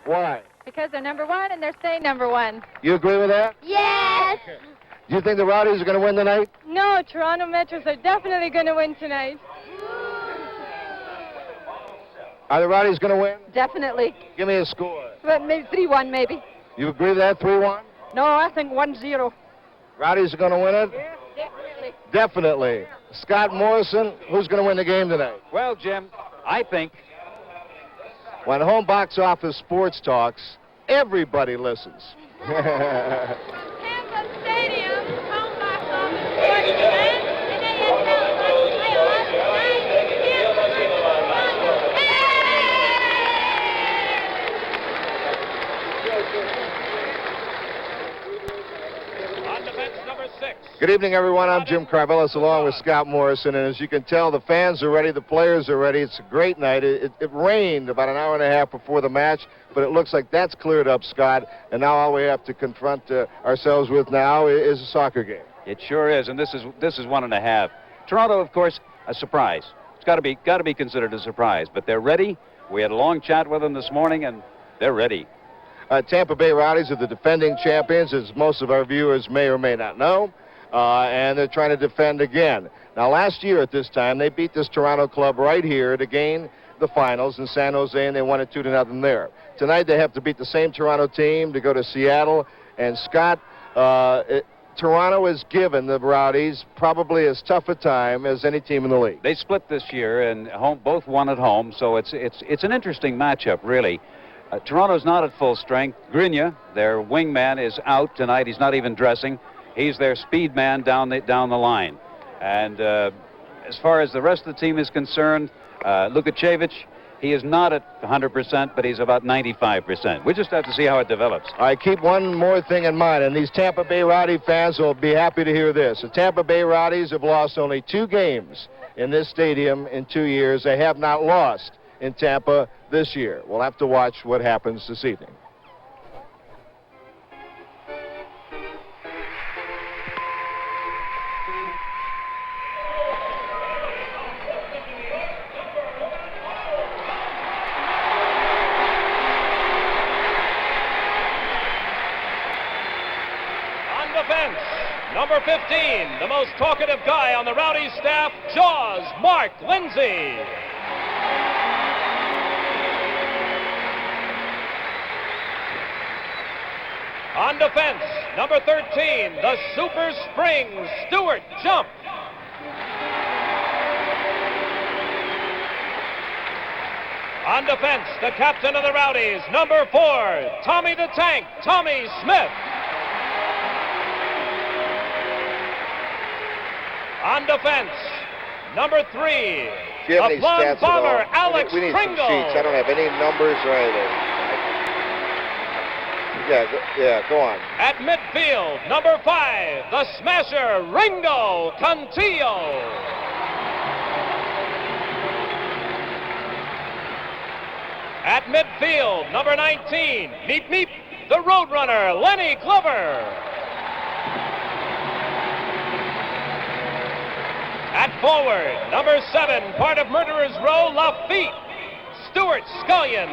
Why? Because they're number one and they're staying number one. You agree with that? Yes! Do you think the Rowdies are going to win tonight? No, Toronto Metros are definitely going to win tonight. Are the Rowdies going to win? Definitely. Give me a score. But maybe 3-1 maybe. You agree with that, 3-1? No, I think 1-0. Rowdies are going to win it? Yeah, definitely. Definitely. Scott Morrison, who's going to win the game tonight? Well, Jim, I think when home box office sports talks, everybody listens. Tampa Stadium, home box office sports event, and NASL playoffs, On defense, number 6. Good evening, everyone. I'm Jim Carvelis along with Scott Morrison, and as you can tell, the fans are ready, the players are ready. It's a great night. It rained about an hour and a half before the match, but it looks like that's cleared up, Scott, and now all we have to confront ourselves with now is a soccer game. it sure is, and this is 1.5. Toronto, of course, a surprise. It's got to be considered a surprise, but they're ready. We had a long chat with them this morning, and they're ready. Tampa Bay Rowdies are the defending champions, as most of our viewers may or may not know, and they're trying to defend again. Now, last year at this time, they beat this Toronto club right here to gain the finals in San Jose, and they won it 2-0 there. Tonight, they have to beat the same Toronto team to go to Seattle, and Scott, Toronto has given the Rowdies probably as tough a time as any team in the league. They split this year, and both won at home, so it's an interesting matchup, really. Toronto's not at full strength. Grigna, their wingman, is out tonight. He's not even dressing. He's their speed man down the line. And as far as the rest of the team is concerned, Lukacevic, he is not at 100%, but he's about 95%. We just have to see how it develops. I keep one more thing in mind, and these Tampa Bay Rowdy fans will be happy to hear this. The Tampa Bay Rowdies have lost only 2 games in this stadium in 2 years. They have not lost in Tampa this year. We'll have to watch what happens this evening. On defense, number 15, the most talkative guy on the Rowdies staff, Jaws, Mark Lindsay. On defense, number 13, the Super Springs, Stuart Jump. On defense, the captain of the Rowdies, number 4, Tommy the Tank, Tommy Smith. On defense, number 3, Do you have the any blonde stats at bomber, all? Alex we need Pringle. some sheets. I don't have any numbers or anything. Yeah, go on. At midfield, number 5, the smasher, Ringo Cantillo. At midfield, number 19, Meep Meep, the Roadrunner, Lenny Glover. At forward, number 7, part of Murderer's Row, Lafitte, Stuart Scullion.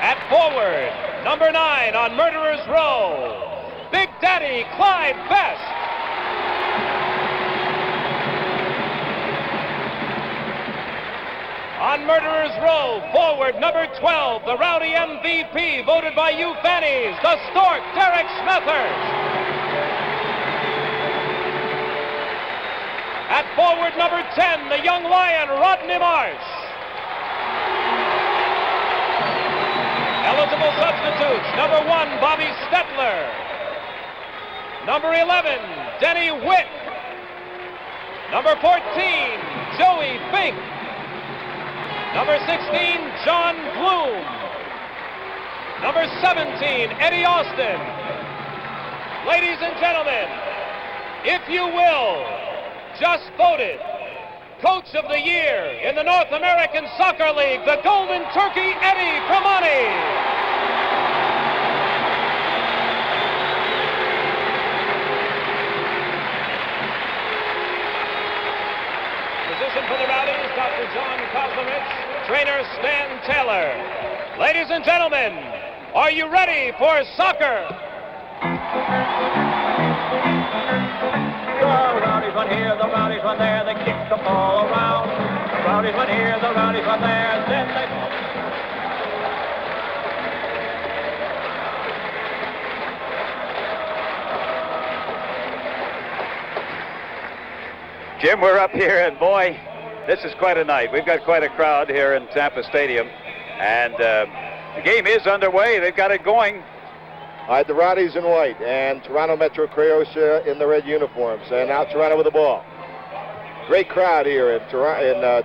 At forward, number 9 on Murderer's Row, Big Daddy Clyde Best. On Murderer's Row, forward, number 12, the Rowdy MVP, voted by you fannies, the Stork, Derek Smethurst. At forward, number 10, the young Lion, Rodney Marsh. Eligible substitutes, number 1, Bobby Stetler. Number 11, Denny Witt. Number 14, Joey Fink. Number 16, John Bloom. Number 17, Eddie Austin. Ladies and gentlemen, if you will, just voted Coach of the Year in the North American Soccer League, the Golden Turkey, Eddie Tremonti. Position for the Rowdies, Dr. John trainer Stan Taylor. Ladies and gentlemen, are you ready for soccer? The Rowdies one here, the Rowdies one there, they kick the ball around. The Rowdies one here, the Rowdies one there, then they... Jim, we're up here, and boy, this is quite a night. We've got quite a crowd here in Tampa Stadium, and the game is underway. They've got it going. All right, the Rowdies in white and Toronto Metro Croatia in the red uniforms. And now Toronto with the ball. Great crowd here in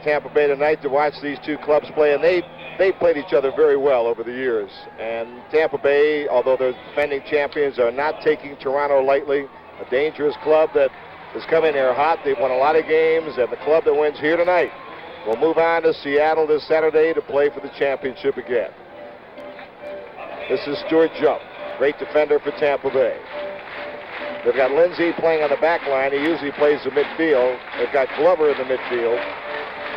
Tampa Bay tonight to watch these two clubs play, and they've played each other very well over the years. And Tampa Bay, although they're defending champions, are not taking Toronto lightly. A dangerous club that has come in here hot. They've won a lot of games, and the club that wins here tonight will move on to Seattle this Saturday to play for the championship again. This is Stuart Jump, great defender for Tampa Bay. They've got Lindsay playing on the back line. He usually plays the midfield. They've got Glover in the midfield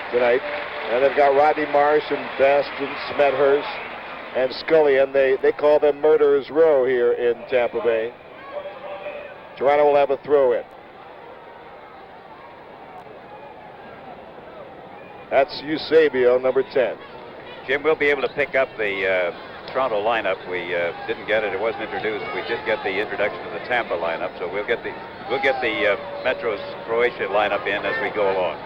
tonight. And they've got Rodney Marsh and Best and Smethurst and Scully, and they call them Murderers Row here in Tampa Bay. Toronto will have a throw-in. That's Eusebio, number 10. Jim, we'll be able to pick up the Toronto lineup. We didn't get it; it wasn't introduced. We did get the introduction of the Tampa lineup, so we'll get the Metro's Croatia lineup in as we go along.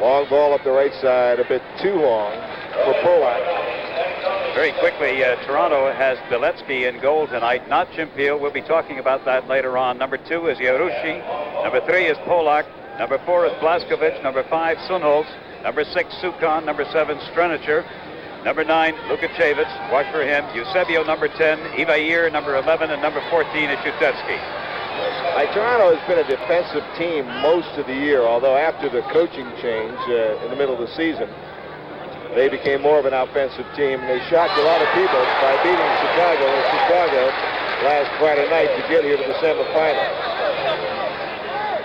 Long ball up the right side, a bit too long for Polak. Very quickly, Toronto has Beletsky in goal tonight, not Chimpil. We'll be talking about that later on. Number 2 is Yarushi. Number 3 is Polak. Number 4 is Blaskovic. Number 5, Sunholz. Number 6, Sukan. Number 7, Strenicher. Number 9, Lukashevich. Watch for him. Eusebio, number 10. Ivair, number 11. And number 14 is Shutetsky. Toronto has been a defensive team most of the year, although after the coaching change in the middle of the season, they became more of an offensive team. They shocked a lot of people by beating Chicago last Friday night to get here to the semifinals.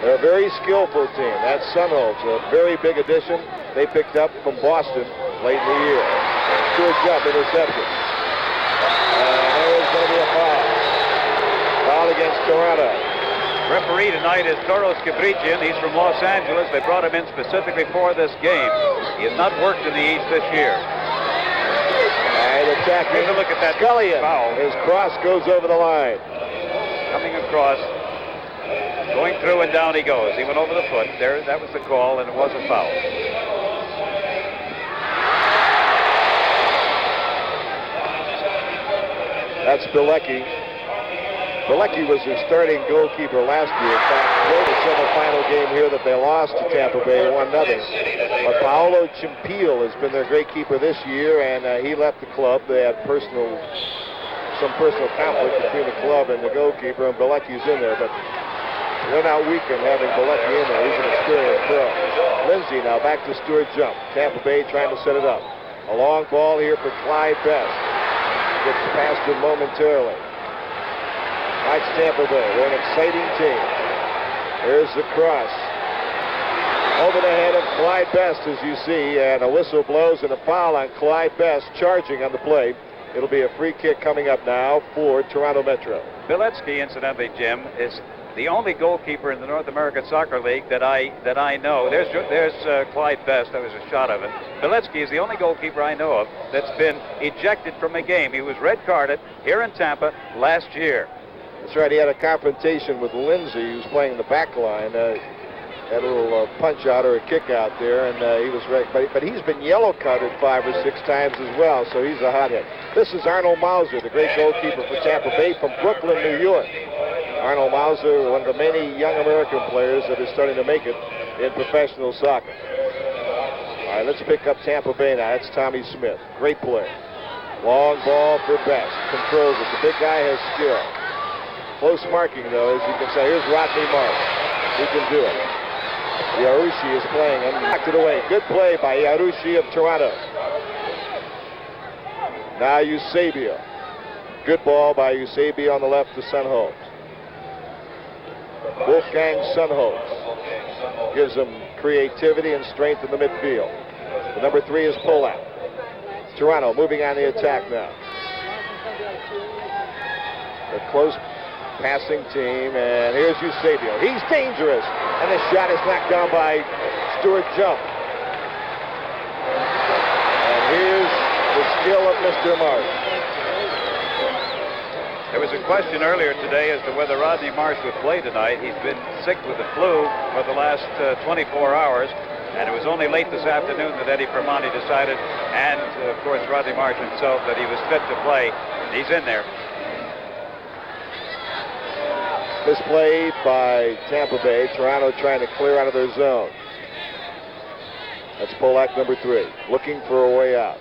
They're a very skillful team. That's Sunholz, a very big addition they picked up from Boston late in the year. Stuart Jump, interception. And there's going to be a foul. Foul against Toronto. Referee tonight is Toros Kibrijian. He's from Los Angeles. They brought him in specifically for this game. He has not worked in the East this year. And attacking. Here's a look at that Scullion. foul. His cross goes over the line. Coming across. Going through and down he goes. He went over the foot. There, that was the call, and it was a foul. That's Bilecki. Bilecki was their starting goalkeeper last year. In fact, played the semifinal game here that they lost to Tampa Bay 1-0. But Paolo Chimpil has been their great keeper this year, and he left the club. They had some personal conflict between the club and the goalkeeper, and Bilecki's in there. But they're not weakened having Bilecki in there. He's an experienced pro. Lindsay now back to Stuart Jump. Tampa Bay trying to set it up. A long ball here for Clyde Best. Gets past him momentarily. Watch Tampa Bay. They're an exciting team. There's the cross. Over the head of Clyde Best, as you see, and a whistle blows and a foul on Clyde Best charging on the play. It'll be a free kick coming up now for Toronto Metro. Beletsky, incidentally, Jim, is the only goalkeeper in the North American Soccer League that I know. There's Clyde Best. That was a shot of it. Beletsky is the only goalkeeper I know of that's been ejected from a game. He was red carded here in Tampa last year. That's right. He had a confrontation with Lindsay, who was playing the back line. Had a little punch out or a kick out there, and he was right. But he's been yellow carded 5 or 6 times as well, so he's a hothead. This is Arnold Mauser, the great goalkeeper for Tampa Bay from Brooklyn, New York. Arnold Mauser, one of the many young American players that is starting to make it in professional soccer. All right, let's pick up Tampa Bay now. That's Tommy Smith. Great play. Long ball for Best. Controls it. The big guy has skill. Close marking, though, as you can say. Here's Rodney Marsh. He can do it. Yarushi is playing and knocked it away. Good play by Yarushi of Toronto. Now Eusebio. Good ball by Eusebio on the left to Sunholz. Wolfgang Sunholz gives him creativity and strength in the midfield. The number 3 is Polak. Toronto moving on the attack now. A close passing team, and here's Eusebio. He's dangerous, and the shot is knocked down by Stuart Jump. And here's the skill of Mr. Marsh. There was a question earlier today as to whether Rodney Marsh would play tonight. He's been sick with the flu for the last 24 hours, and it was only late this afternoon that Eddie Permonti decided, and of course Rodney Marsh himself, that he was fit to play. He's in there. Misplayed by Tampa Bay. Toronto trying to clear out of their zone. That's Polak, number 3, looking for a way out.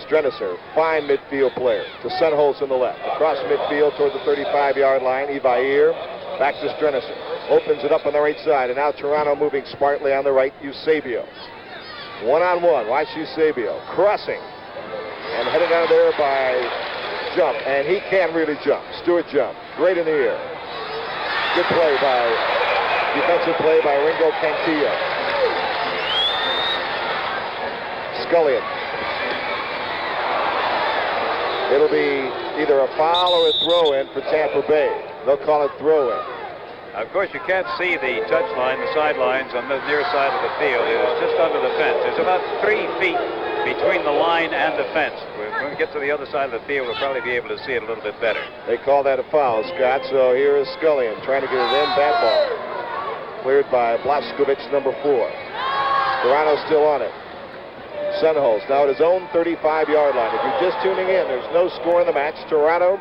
Strenisser, fine midfield player, to Sunholz on the left. Across midfield toward the 35-yard line, Ivair, back to Strenisser. Opens it up on the right side, and now Toronto moving smartly on the right, Eusebio. One-on-one, watch Eusebio, crossing, and headed out of there by Jump, and he can really jump. Stuart Jump, great in the air. Good play by, defensive play by Ringo Cantillo. Scullion. It'll be either a foul or a throw-in for Tampa Bay. They'll call it throw-in. Of course, you can't see the touchline, the sidelines on the near side of the field. It is just under the fence. There's about 3 feet between the line and the fence. When we get to the other side of the field, we'll probably be able to see it a little bit better. They call that a foul, Scott. So here is Scullion trying to get it in. Bad ball. Cleared by Blaskovic, number 4. Toronto still on it. Sunholz now at his own 35-yard line. If you're just tuning in, there's no score in the match. Toronto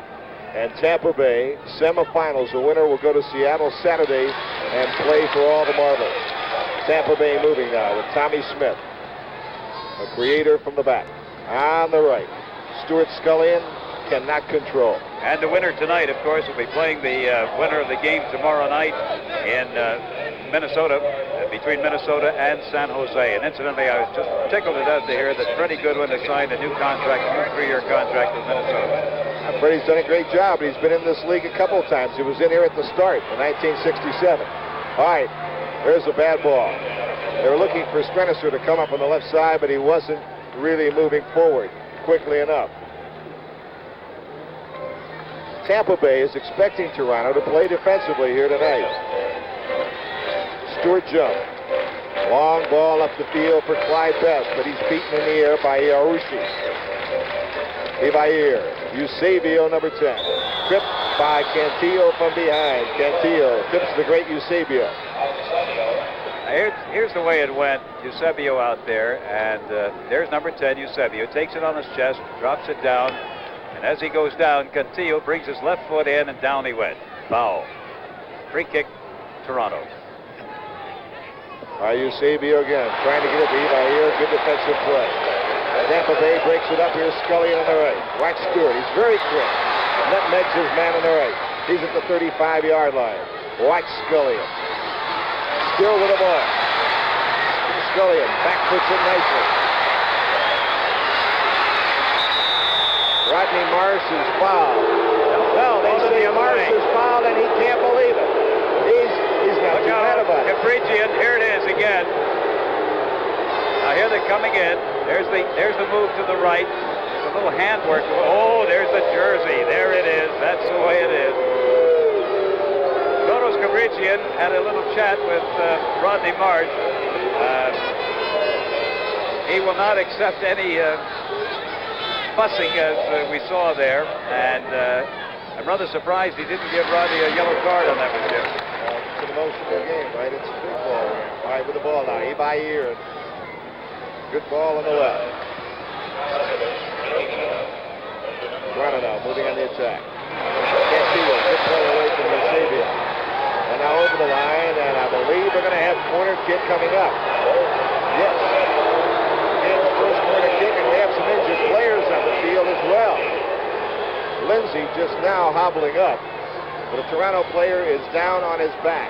and Tampa Bay semifinals. The winner will go to Seattle Saturday and play for all the marbles. Tampa Bay moving now with Tommy Smith, a creator from the back. On the right, Stuart Scullion cannot control. And the winner tonight, of course, will be playing the winner of the game tomorrow night in Minnesota, between Minnesota and San Jose. And incidentally, I was just tickled to death to hear that Freddie Goodwin has signed a new contract, a new 3-year contract with Minnesota. Freddie's done a great job. He's been in this league a couple of times. He was in here at the start in 1967. All right, there's a bad ball. They were looking for Strenisser to come up on the left side, but he wasn't really moving forward quickly enough. Tampa Bay is expecting Toronto to play defensively here tonight. Stuart Jump. Long ball up the field for Clyde Best, but he's beaten in the air by Iaushi. Ivair. Eusebio, number 10. Tripped by Cantillo from behind. Cantillo trips the great Eusebio. Here's the way it went. Eusebio out there, and there's number 10, Eusebio. Takes it on his chest, drops it down, and as he goes down, Cantillo brings his left foot in, and down he went. Foul. Free kick, Toronto. Eusebio again, trying to get it to Ivair. Good defensive play. Tampa Bay breaks it up. Here's Scullion on the right. Watch Stewart. He's very quick. Nutmegs his man on the right. He's at the 35-yard line. Watch Scullion. Still with the ball. Scullion backputs it nicely. Rodney Marsh is fouled. No, they say Marsh is fouled, and he can't believe it. He's got too mad about it. Caprician, here it is again. Now here they're coming in. There's the move to the right. There's a little handwork. Oh, there's the jersey. There it is. That's the way it is. Toros Caprician had a little chat with Rodney Marsh. He will not accept any fussing as we saw there, and I'm rather surprised he didn't give Rodney a yellow card on that one, Jim. It's an emotional game, right? It's a big ball. All right, with the ball now. Ivair. Good ball on the left. Toronto now moving on the attack. Cantillo, good play away from Eusebio. And now over the line, and I believe we're going to have corner kick coming up. Yes. And the first corner kick, and we have some injured players on the field as well. Lindsay just now hobbling up, but a Toronto player is down on his back.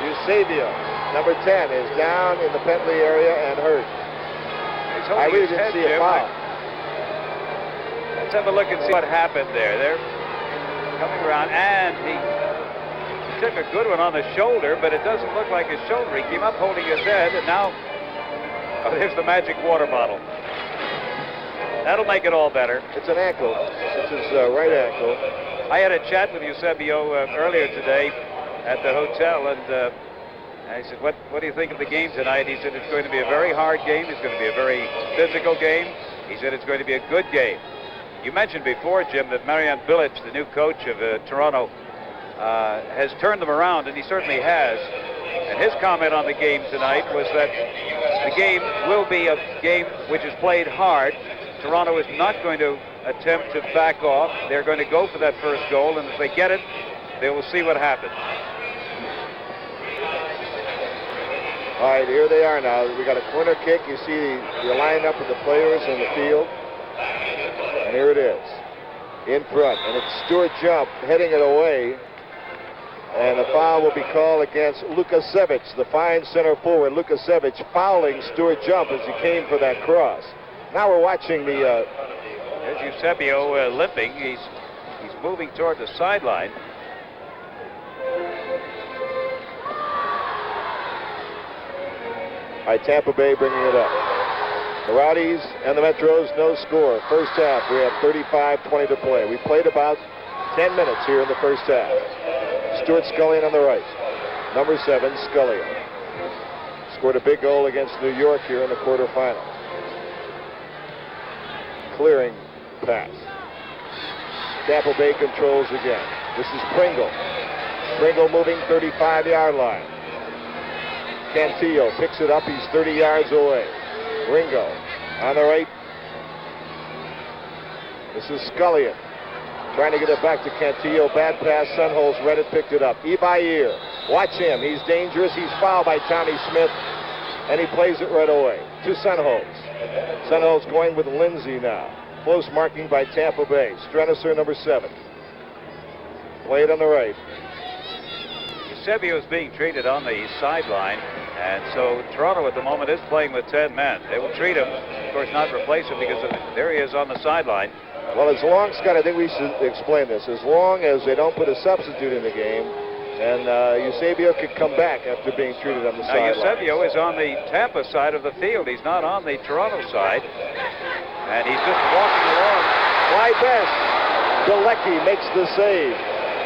Eusebio, number 10, is down in the Pentley area and hurt. I really didn't see a foul. Let's have a look and see what happened there. They're coming around, and he took a good one on the shoulder, but it doesn't look like his shoulder. He came up holding his head, and now, oh, there's the magic water bottle. That'll make it all better. It's an ankle. It's his right ankle. I had a chat with Eusebio earlier today at the hotel, and I said, what do you think of the game tonight? He said it's going to be a very hard game. It's going to be a very physical game. He said it's going to be a good game. You mentioned before, Jim, that Marian Bilic, the new coach of Toronto, has turned them around, and he certainly has. And his comment on the game tonight was that the game will be a game which is played hard. Toronto is not going to attempt to back off. They're going to go for that first goal, and if they get it, they will see what happens. All right, here they are now. We got a corner kick. You see the lineup of the players in the field. And here it is, in front. And it's Stuart Jump heading it away. And a foul will be called against Lukasevich, the fine center forward. Lukasevich fouling Stuart Jump as he came for that cross. Now we're watching the... There's Eusebio limping. He's moving toward the sideline. All right, Tampa Bay bringing it up. The Rowdies and the Metros, no score. First half, we have 35-20 to play. We played about 10 minutes here in the first half. Stuart Scullion on the right. Number 7, Scullion. Scored a big goal against New York here in the quarterfinals. Clearing pass. Tampa Bay controls again. This is Pringle. Pringle moving 35-yard line. Cantillo picks it up. He's 30 yards away. Ringo on the right. This is Scullion trying to get it back to Cantillo. Bad pass. Sunholz read it, picked it up. Ibair. Watch him. He's dangerous. He's fouled by Tommy Smith, and he plays it right away to Sunholz. Sunholz going with Lindsay now. Close marking by Tampa Bay. Strenisser, number 7. Played on the right. Eusebio is being treated on the sideline, and so Toronto at the moment is playing with 10 men. They will treat him, of course, not replace him, because there he is on the sideline. Well, as long, Scott, I think we should explain this. As long as they don't put a substitute in the game, and Eusebio could come back after being treated on the sideline. Now, Eusebio is on the Tampa side of the field. He's not on the Toronto side, and he's just walking along. Why Best? Galecki makes the save.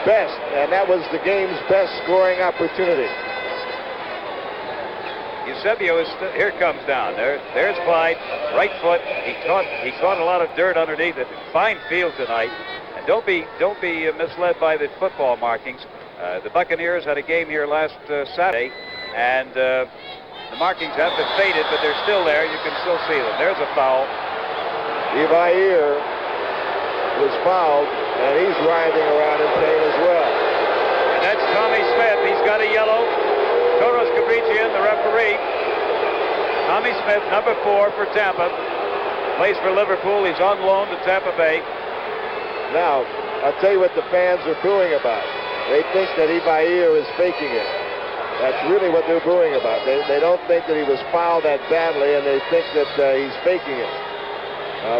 Best, and that was the game's best scoring opportunity. Eusebio is here comes down. There's Clyde, right foot. He caught a lot of dirt underneath it. Fine field tonight, and don't be misled by the football markings. The Buccaneers had a game here last Saturday, and the markings have been faded, but they're still there. You can still see them. There's a foul. Ibair was fouled, and he's writhing around in pain as well. And that's Tommy Smith. He's got a yellow. Toros Cabrician, the referee. Tommy Smith, number 4 for Tampa. Plays for Liverpool. He's on loan to Tampa Bay. Now, I'll tell you what the fans are booing about. They think that Ibair is faking it. That's really what they're booing about. They don't think that he was fouled that badly, and they think that he's faking it.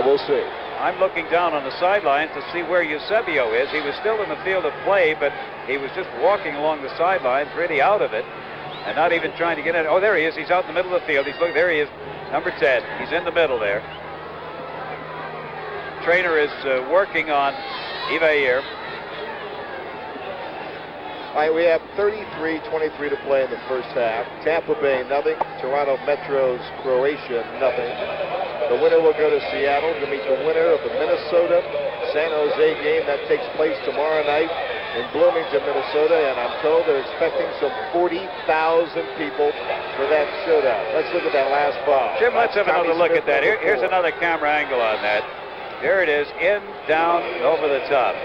We'll see. I'm looking down on the sideline to see where Eusebio is. He was still in the field of play, but he was just walking along the sidelines, really out of it, and not even trying to get in. Oh, there he is. He's out in the middle of the field. There he is, number 10. He's in the middle there. Trainer is working on Ibair. All right, we have 33-23 to play in the first half. Tampa Bay, nothing. Toronto Metros, Croatia, nothing. The winner will go to Seattle to meet the winner of the Minnesota-San Jose game. That takes place tomorrow night in Bloomington, Minnesota, and I'm told they're expecting some 40,000 people for that showdown. Let's look at that last ball. Jim, let's have another look at that. Here's another camera angle on that. There it is, in, down, over the top.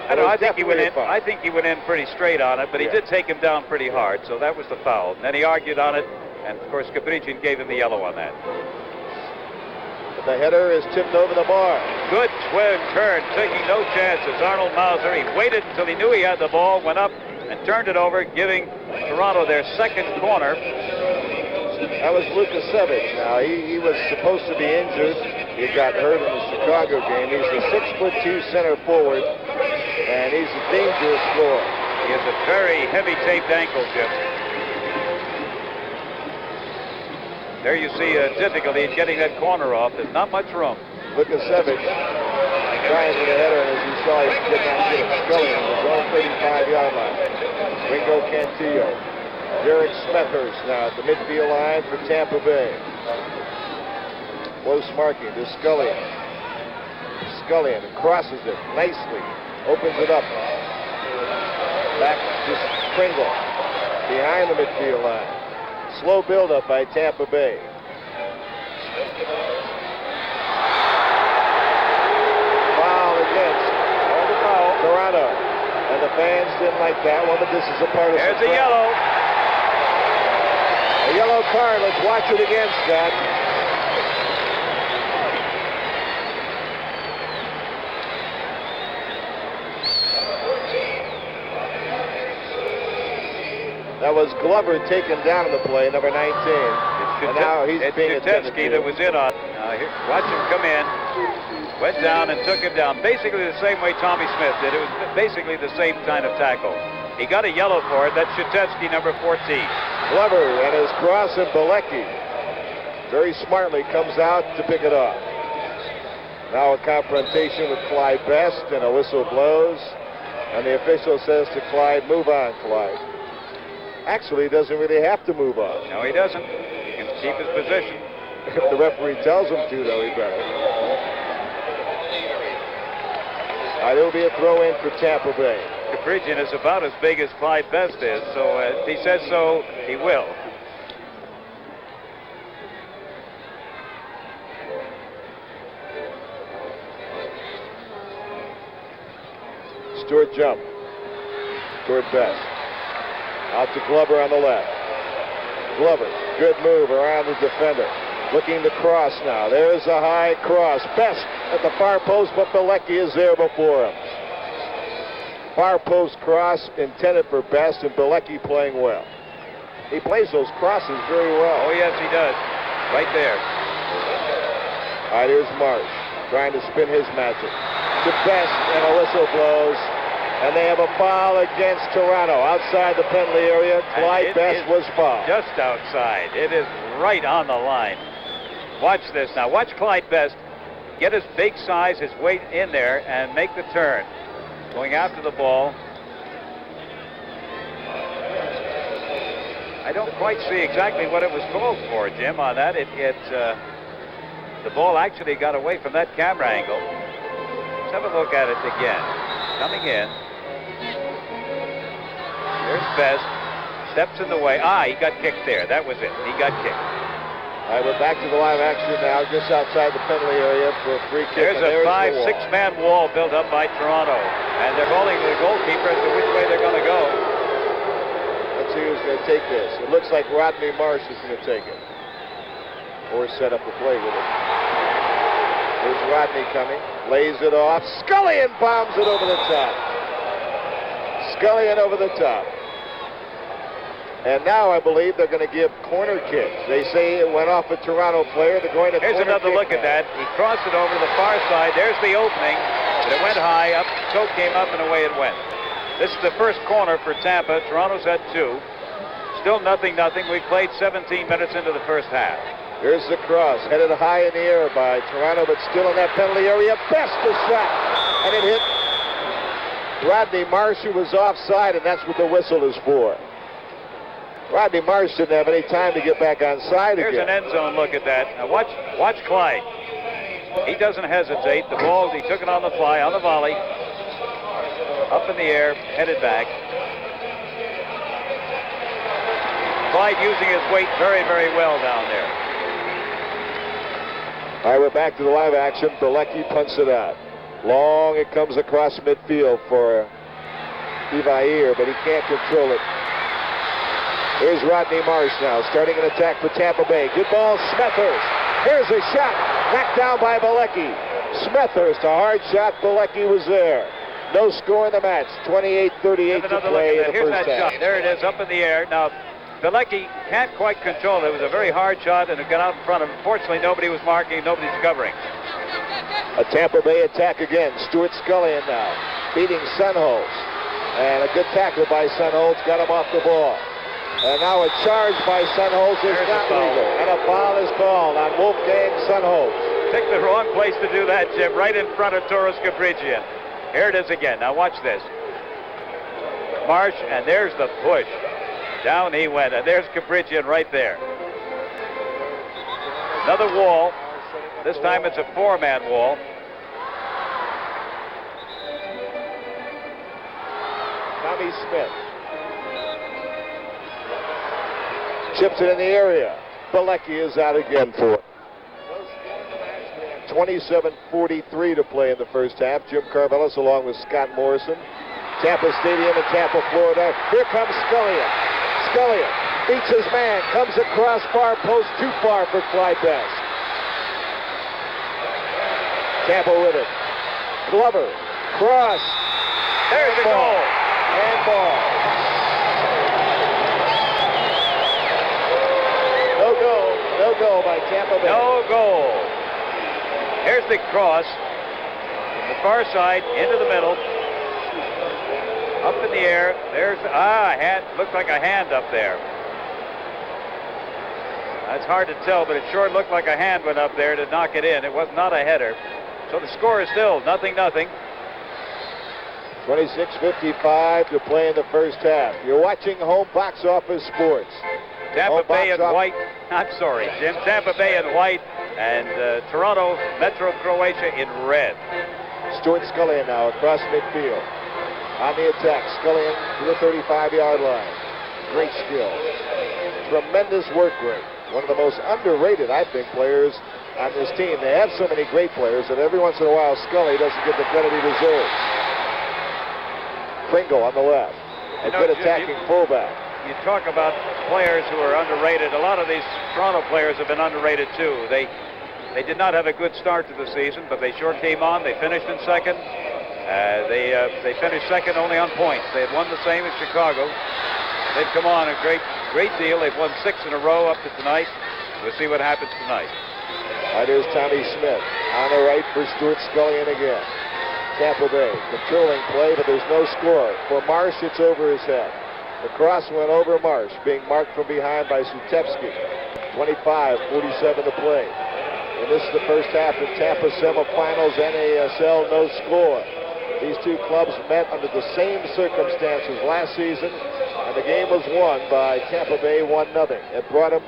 I think he went in. I think he went in pretty straight on it, but he did take him down pretty hard, so that was the foul. And then he argued on it, and of course Cabrician gave him the yellow on that. The header is tipped over the bar. Good twin turn, taking no chances. Arnold Mauser, he waited until he knew he had the ball, went up and turned it over, giving Toronto their second corner. That was Lukasevich. Now, he was supposed to be injured. He got hurt in the Chicago game. He's the 6'2" center forward, and he's a dangerous scorer. He has a very heavy taped ankle, Jim. There you see a difficulty in getting that corner off. There's not much room. Lukasevich trying to the header, and as you saw, he did not get it. Scully on his own 35-yard line. Ringo Cantillo. Derek Smethurst now at the midfield line for Tampa Bay. Close marking to Scullion. Scullion crosses it nicely. Opens it up. Back to Pringle. Behind the midfield line. Slow build-up by Tampa Bay. Foul against Toronto. And the fans didn't like that one, but this is a part of There's a yellow. A yellow card. Let's watch it again, Scott. That was Glover taken down in the play, number 19. And now he's being attended to. That was in on. Here, watch him come in. Went down and took him down. Basically the same way Tommy Smith did. It was basically the same kind of tackle. He got a yellow for it. That's Shatetsky, number 14. Glover and his cross, and Bilecki very smartly comes out to pick it up. Now a confrontation with Clyde Best, and a whistle blows. And the official says to Clyde, move on, Clyde. Actually, he doesn't really have to move on. No, he doesn't. He can keep his position. If the referee tells him to, though, he better. All right, it'll be a throw-in for Tampa Bay. Caprigian is about as big as Clyde Best is, so if he says so, he will. Stewart jump toward Best. Out to Glover on the left. Glover, good move around the defender. Looking to cross now. There's a high cross. Best at the far post, but Bilecki is there before him. Far post cross intended for Best, and Bilecki playing well. He plays those crosses very well. Oh, yes, he does. Right there. All right, here's Marsh trying to spin his magic. To Best, and a whistle blows. And they have a foul against Toronto outside the penalty area. Clyde Best was fouled. Just outside. It is right on the line. Watch this now. Watch Clyde Best get his big size, his weight in there, and make the turn. Going after the ball. I don't quite see exactly what it was called for, Jim, on that. The ball actually got away from that camera angle. Let's have a look at it again. Coming in. There's Best. Steps in the way. He got kicked there. That was it. He got kicked. All right, we're back to the live action now, just outside the penalty area for a free kick. There's a 5-6-man wall built up by Toronto. And they're holding the goalkeeper as to which way they're going to go. Let's see who's going to take this. It looks like Rodney Marsh is going to take it. Or set up the play with it. There's Rodney coming. Lays it off. Scullion bombs it over the top. Scullion over the top. And now I believe they're going to give corner kicks. They say it went off a Toronto player. They're going to Here's another look at that. He crossed it over to the far side. There's the opening. But it went high up. So came up and away it went. This is the first corner for Tampa. Toronto's had 2. Still 0-0. We played 17 minutes into the first half. Here's the cross, headed high in the air by Toronto, but still in that penalty area. Best a shot, and it hit Rodney Marsh, who was offside, and that's what the whistle is for. Rodney Marsh didn't have any time to get back on side again. There's an end zone look at that. Now watch Clyde. He doesn't hesitate. The ball, he took it on the fly, on the volley. Up in the air, headed back. Clyde using his weight very, very well down there. All right, we're back to the live action. Bilecki punts it out. Long, it comes across midfield for Ivair, but he can't control it. Here's Rodney Marsh now, starting an attack for Tampa Bay. Good ball, Smethurst. Here's a shot, knocked down by Bilecki. Smethurst, a hard shot. Bilecki was there. No score in the match. 28-38 to play in the Here's first that half. shot. There it is, up in the air. Now, Bilecki can't quite control it. It was a very hard shot, and it got out in front of him. Fortunately, nobody was marking, nobody's covering. A Tampa Bay attack again. Stuart Scullion now beating Sunholz. And a good tackle by Sunholtz got him off the ball. And now a charge by Sunholtz is There's not a foul. legal. And a foul is called on Wolfgang Sunholtz. Picked the wrong place to do that, Jim, right in front of Toros Caprigian. Here it is again. Now watch this. Marsh, and there's the push. Down he went, and there's Caprigian right there. Another wall. This time it's a 4-man wall. Tommy Smith chips it in the area. Bilecki is out again for it. 27:43 to play in the first half. Jim Carvelis along with Scott Morrison. Tampa Stadium in Tampa, Florida. Here comes Scullion. Scullion beats his man, comes across far post, too far for Clyde Best. Tampa with it. Glover, cross. There's the goal. And ball. No goal. No goal by Tampa Bay. No goal. Here's the cross from the far side into the middle. Up in the air. There's a hand. Looks like a hand up there. That's hard to tell, but it sure looked like a hand went up there to knock it in. It was not a header. So the score is still 0-0. 26:55 to play in the first half. You're watching Home Box Office Sports. Tampa Home Bay box in office. white. I'm sorry, Jim. Tampa Bay in white and Toronto, Metro Croatia in red. Stuart Scullion now across midfield. On the attack, Scullion to the 35-yard line. Great skill. Tremendous work rate. One of the most underrated, I think, players on this team. They have so many great players that every once in a while Scully doesn't get the credit he deserves. Pringle on the left. A good attacking fullback. You talk about players who are underrated. A lot of these Toronto players have been underrated too. They did not have a good start to the season, but they sure came on. They finished in second. They finished second only on points. They had won the same as Chicago. They've come on a great deal. They've won 6 in a row up to tonight. We'll see what happens tonight. All right, here's Tommy Smith on the right for Stuart Scullion again. Tampa Bay controlling play, but there's no score. For Marsh, it's over his head. The cross went over Marsh, being marked from behind by Sutevsky. 25:47 to play. And this is the first half of Tampa semifinals, NASL, no score. These two clubs met under the same circumstances last season, and the game was won by Tampa Bay 1-0. It brought them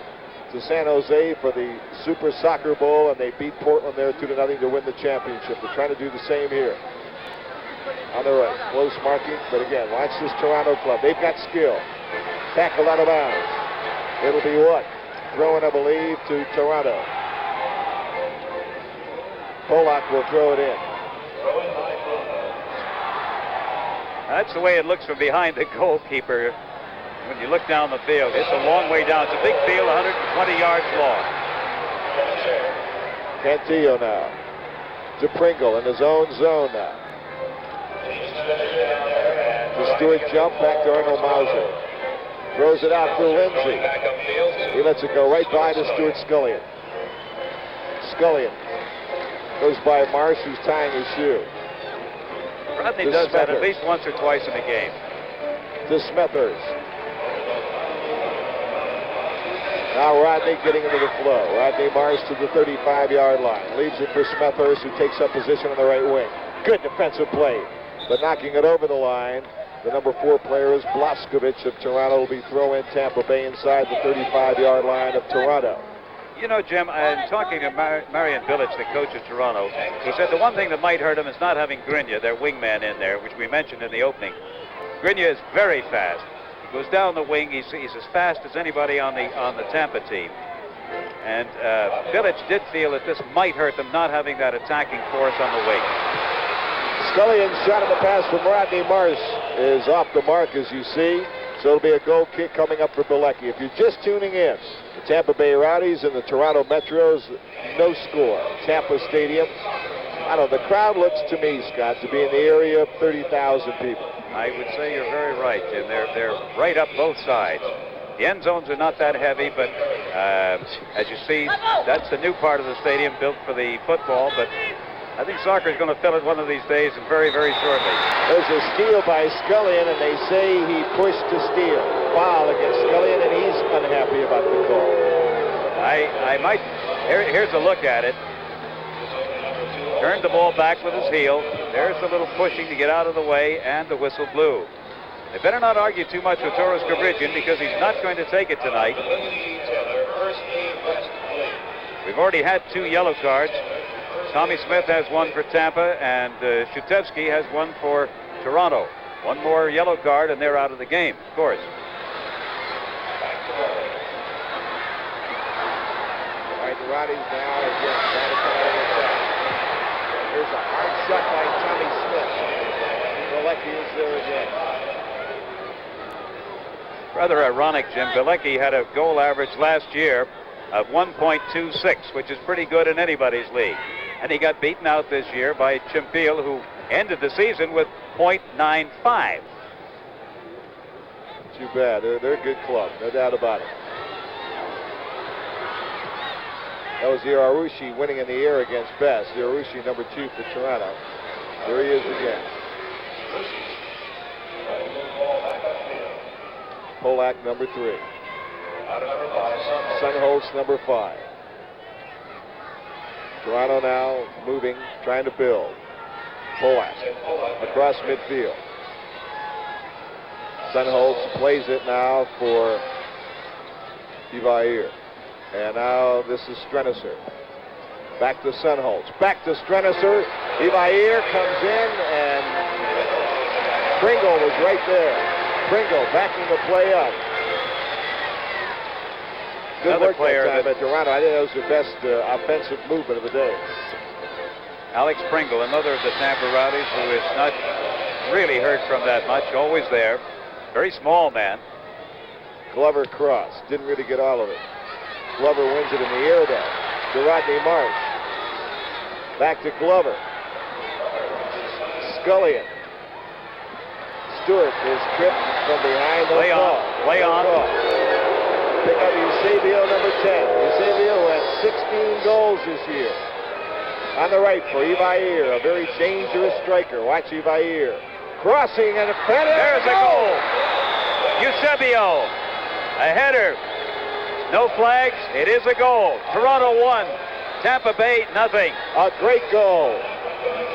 to San Jose for the Super Soccer Bowl, and they beat Portland there 2-0 to win the championship. They're trying to do the same here. On the right, close marking, but again, watch this Toronto club. They've got skill. Tackled out of bounds. It'll be what? Throwing, I believe, to Toronto. Polak will throw it in. That's the way it looks from behind the goalkeeper. When you look down the field, it's a long way down. It's a big field, 120 yards long. Cantillo now to Pringle in his own zone now. The Stewart jump back to Arnold Mauser. Throws it out for Lindsay. He lets it go right by to Stuart Scullion. Scullion goes by Marsh, who's tying his shoe. Rodney To does that at Smethurst. least once or twice in a game. To Smethurst. Now Rodney getting into the flow. Rodney Marsh to the 35-yard line. Leaves it for Smethurst, who takes up position on the right wing. Good defensive play. But knocking it over the line, the number 4 player is Blaskovich of Toronto. Will be throw-in Tampa Bay inside the 35-yard line of Toronto. You know, Jim, I'm talking to Marian Bilic, the coach of Toronto. He said the one thing that might hurt him is not having Grinya, their wingman, in there, which we mentioned in the opening. Grinya is very fast. He goes down the wing. He's as fast as anybody on the Tampa team. And Bilic did feel that this might hurt them, not having that attacking force on the wing. Scullion's shot of the pass from Rodney Marsh is off the mark, as you see. So it'll be a goal kick coming up for Bilecki. If you're just tuning in, the Tampa Bay Rowdies and the Toronto Metros, no score. Tampa Stadium. I don't know, the crowd looks to me, Scott, to be in the area of 30,000 people. I would say you're very right, Jim. They're right up both sides. The end zones are not that heavy, but as you see, that's the new part of the stadium built for the football. But I think soccer is going to fill it one of these days, and very, very shortly. There's a steal by Scullion, and they say he pushed to steal. Foul against Scullion, and he's unhappy about the call. I might. Here's a look at it. Turned the ball back with his heel. There's a little pushing to get out of the way, and the whistle blew. They better not argue too much with Torres Cabridjan because he's not going to take it tonight. We've already had 2 yellow cards. Tommy Smith has one for Tampa, and Shutevsky has one for Toronto. One more yellow card, and they're out of the game, of course. All right, the Rowdies now again trying to come out of the attack. Here's a hard shot by Tommy Smith. Galecki is there again. Rather ironic, Jim. Galecki had a goal average last year of 1.26, which is pretty good in anybody's league. And he got beaten out this year by Chimpiel, who ended the season with .95. Too bad. They're a good club, no doubt about it. That was Irarushi winning in the air against Best. Irarushi number 2 for Toronto. There he is again. Polak number 3. Sunholtz number 5. Toronto now moving, trying to build. Polak across midfield. Sunholtz plays it now for Ivair. And now this is Strenisser. Back to Sunholtz. Back to Strenisser. Ivair comes in, and Pringle was right there. Pringle backing the play up. Good Another work player that time that at Toronto. I think that was the best offensive movement of the day. Alex Pringle, another of the Tampa Rowdies who is not really heard from that much, always there. Very small man. Glover cross. Didn't really get all of it. Glover wins it in the air, though. To Rodney Marsh. Back to Glover. Scullion. Stewart is tripped from behind. Play on. Play on. Pick up Eusebio, number 10. Eusebio who had 16 goals this year. On the right for Ivair, a very dangerous striker. Watch Ivair. Crossing and a header. There's a goal. Eusebio. A header. No flags. It is a goal. Toronto 1. Tampa Bay nothing. A great goal.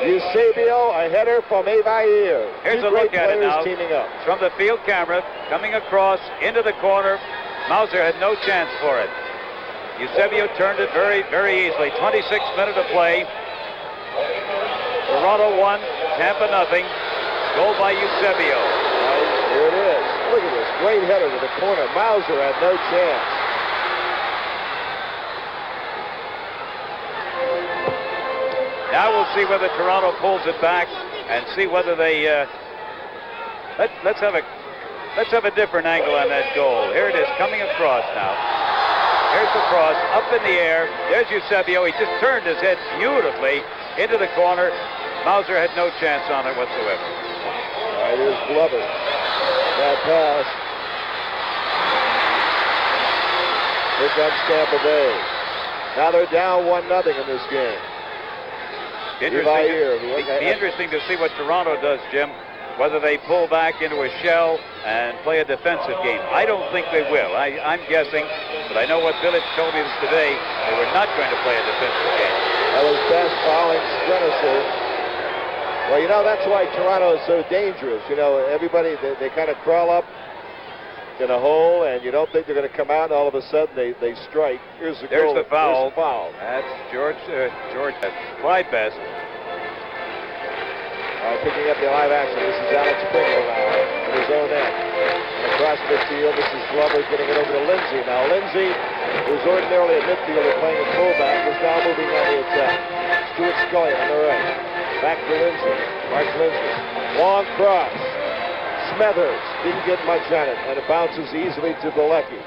Eusebio, a header from Ivair. Here's Two a look great at it players now. teaming up. From the field camera, coming across into the corner. Mauser had no chance for it. Eusebio turned it very, very easily. 26 minutes of play. Toronto 1, Tampa nothing. Goal by Eusebio. Here it is. Look at this. Great header to the corner. Mauser had no chance. Now we'll see whether Toronto pulls it back and see whether they let's have a different angle on that goal. Here it is coming across now. Here's the cross up in the air. There's Eusebio. He just turned his head beautifully into the corner. Mauser had no chance on it whatsoever. All right, here's Glover. That pass. Here comes Tampa Bay. Now they're down 1-0 in this game. Be interesting to see what Toronto does, Jim. Whether they pull back into a shell and play a defensive game. I don't think they will. I'm guessing, but I know what Village told me today. They were not going to play a defensive game. That was Best fouling Strenisser. Well, you know, that's why Toronto is so dangerous. You know, everybody, they kind of crawl up in a hole, and you don't think they're going to come out, and all of a sudden they strike. There's the goal. The foul. There's the foul. That's Clyde Best. Picking up the live action. This is Alex Pringle now in his own end. And across midfield, this is Glover getting it over to Lindsay. Now Lindsay, who's ordinarily a midfielder playing a fullback, is now moving on the attack. Stuart Scullion on the right. Back to Lindsay. Mark Lindsay. Long cross. Smethers didn't get much on it, and it bounces easily to Galecki.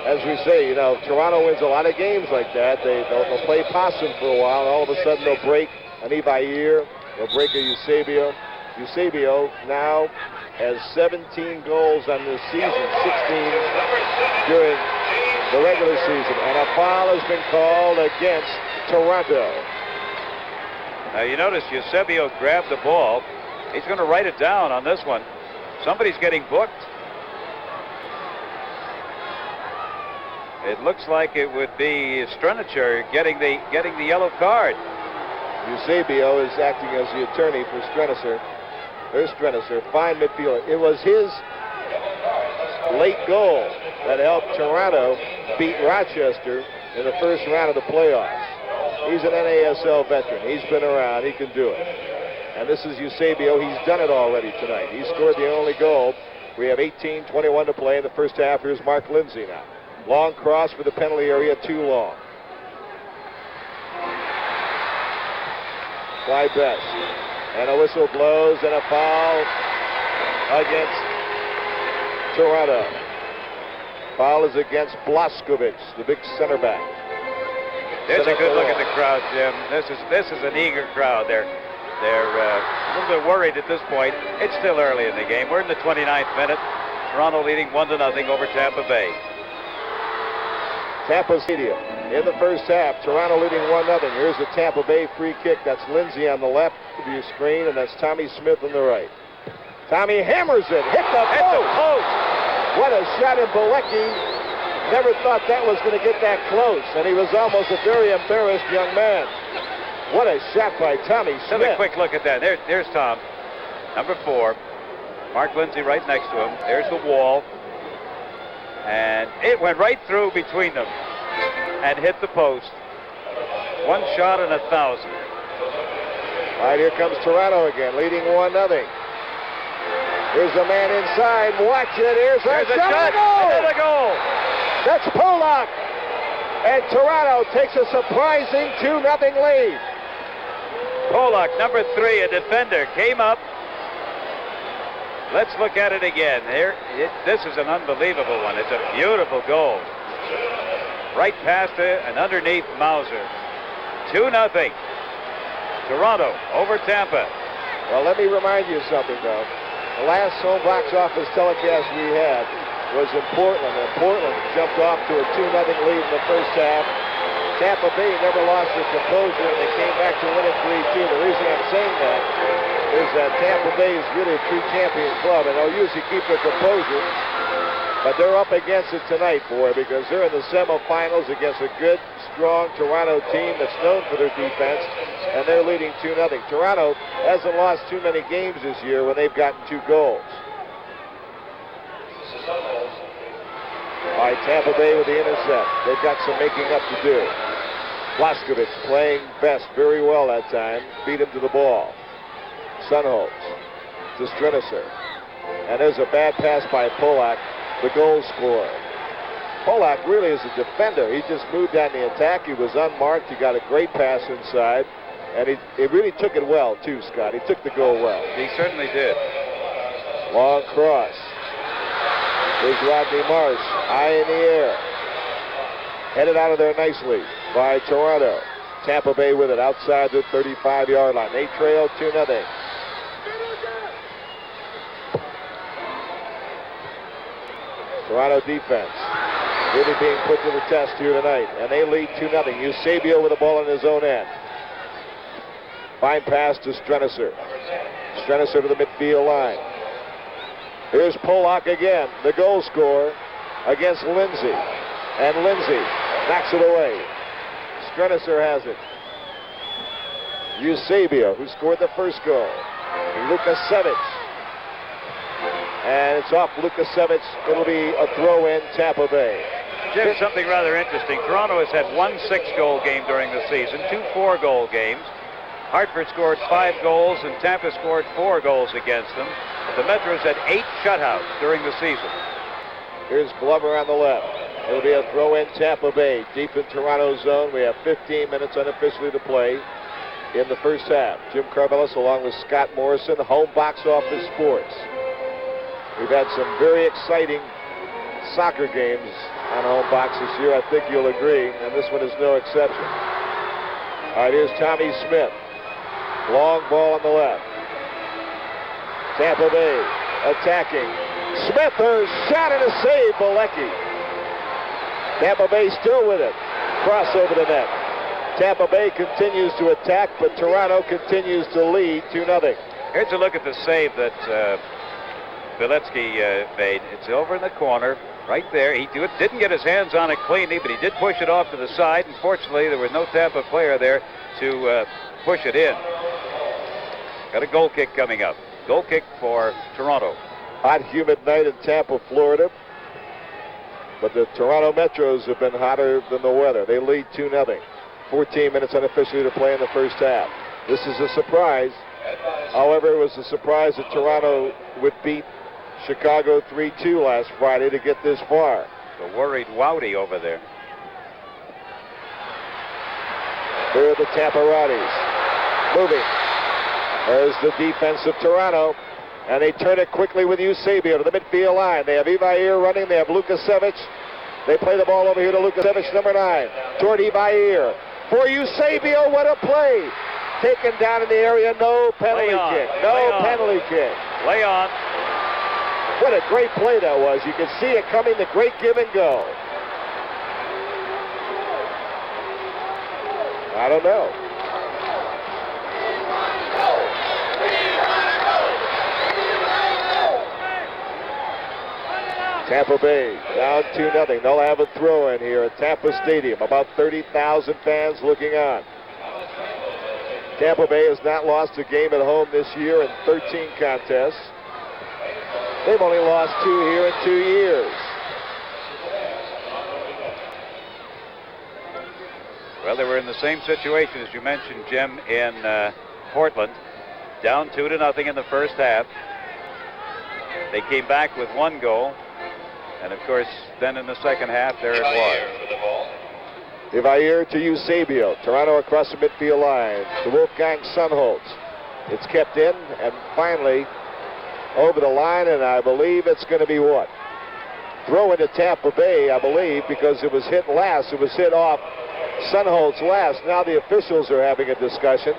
As we say, you know, Toronto wins a lot of games like that. They'll play possum for a while, and all of a sudden they'll break an Ivair. They'll break a Eusebio. Eusebio now has 17 goals on this season, 16 during the regular season. And a foul has been called against Toronto. Now you notice Eusebio grabbed the ball. He's going to write it down on this one. Somebody's getting booked. It looks like it would be Strenicher getting the yellow card. Eusebio is acting as the attorney for Strenicher. There's Strenicher, fine midfielder. It was his late goal that helped Toronto beat Rochester in the first round of the playoffs. He's an NASL veteran. He's been around. He can do it. And this is Eusebio. He's done it already tonight. He scored the only goal. We have 18:21 to play in the first half. Here's Mark Lindsay now. Long cross for the penalty area, too long. Fly best. And a whistle blows and a foul against Toronto. Foul is against Blaskovic, the big center back. There's a good look at the crowd, Jim. This is an eager crowd. They're a little bit worried at this point. It's still early in the game. We're in the 29th minute. Toronto leading 1-0 over Tampa Bay. Tampa Stadium in the first half. Toronto leading 1-0. Here's the Tampa Bay free kick. That's Lindsay on the left of your screen, and that's Tommy Smith on the right. Tommy hammers it. Hit the post. What a shot, and Bilecki never thought that was going to get that close, and he was almost a very embarrassed young man. What a shot by Tommy Smith. Another quick look at that. There's Tom, number 4. Mark Lindsay right next to him. There's the wall. And it went right through between them and hit the post. One shot in 1,000. All right, here comes Toronto again, leading 1-0. Here's a man inside. Watch it. Here's a shot. And a goal. That's Polak. And Toronto takes a surprising 2-0 lead. Polak, number 3, a defender, came up. Let's look at it again. This is an unbelievable one. It's a beautiful goal. Right past it and underneath Mauser. 2-0. Toronto over Tampa. Well, let me remind you something, though. The last home box office telecast we had was in Portland, and Portland jumped off to a 2-0 lead in the first half. Tampa Bay never lost their composure, and they came back to win it 3-2. The reason I'm saying that is that Tampa Bay is really a true champion club, and they'll usually keep their composure, but they're up against it tonight, boy, because they're in the semifinals against a good, strong Toronto team that's known for their defense, and they're leading 2-0. Toronto hasn't lost too many games this year when they've gotten 2 goals. All right, Tampa Bay with the intercept. They've got some making up to do. Blaskovic playing best very well that time. Beat him to the ball. Sunholz to Strenicher. And there's a bad pass by Polak, the goal scorer. Polak really is a defender. He just moved on the attack. He was unmarked. He got a great pass inside. And he really took it well, too, Scott. He took the goal well. He certainly did. Long cross. Here's Rodney Marsh, high in the air. Headed out of there nicely by Toronto. Tampa Bay with it outside the 35-yard line. They trail 2-0. Toronto defense really being put to the test here tonight, and they lead 2-0. Eusebio with the ball in his own end. Fine pass to Strenicher. Strenicher to the midfield line. Here's Polak again, the goal scorer against Lindsay. And Lindsay knocks it away. Strenicher has it. Eusebio, who scored the first goal. Lukasevic. And it's off Lukasevic. It'll be a throw-in, Tampa Bay. Jim, something rather interesting. Toronto has had 1 6-goal game during the season, 2 4-goal games. Hartford scored 5 goals, and Tampa scored 4 goals against them. The Metros had 8 shutouts during the season. Here's Glover on the left. It'll be a throw-in, Tampa Bay, deep in Toronto's zone. We have 15 minutes unofficially to play in the first half. Jim Carvelis along with Scott Morrison, home box office sports. We've had some very exciting soccer games on home box this year. I think you'll agree, and this one is no exception. All right, here's Tommy Smith. Long ball on the left. Tampa Bay attacking. Smith, her shot and a save, Bilecki. Tampa Bay still with it. Cross over the net. Tampa Bay continues to attack, but Toronto continues to lead 2-0. Here's a look at the save that Beletsky made. It's over in the corner, right there. He didn't get his hands on it cleanly, but he did push it off to the side. And fortunately, there was no Tampa player there to push it in. Got a goal kick coming up. Goal kick for Toronto. Hot, humid night in Tampa, Florida. But the Toronto Metros have been hotter than the weather. They lead 2-0. 14 minutes unofficially to play in the first half. This is a surprise. However, it was a surprise that Toronto would beat Chicago 3-2 last Friday to get this far. The worried Rowdy over there. Here are the Tampa Rowdies. Moving. There's the defense of Toronto. And they turn it quickly with Eusebio to the midfield line. They have Ivair running. They have Lukasevich. They play the ball over here to Lukasevich, number 9. Toward Ivair. For Eusebio, what a play. Taken down in the area. No penalty kick. No penalty kick. Lay on. What a great play that was. You can see it coming, the great give and go. I don't know. Tampa Bay down 2-0. They'll have a throw in here at Tampa Stadium. About 30,000 fans looking on. Tampa Bay has not lost a game at home this year in 13 contests. They've only lost 2 here in 2 years. Well, they were in the same situation as you mentioned, Jim, in Portland. Down 2-0 in the first half. They came back with 1 goal. And, of course, then in the second half, there it was. Ivair to Eusebio. Toronto across the midfield line to Wolfgang Sunholtz. It's kept in, and finally over the line, and I believe it's going to be what? Throw into Tampa Bay, I believe, because it was hit last. It was hit off Sunholtz last. Now the officials are having a discussion.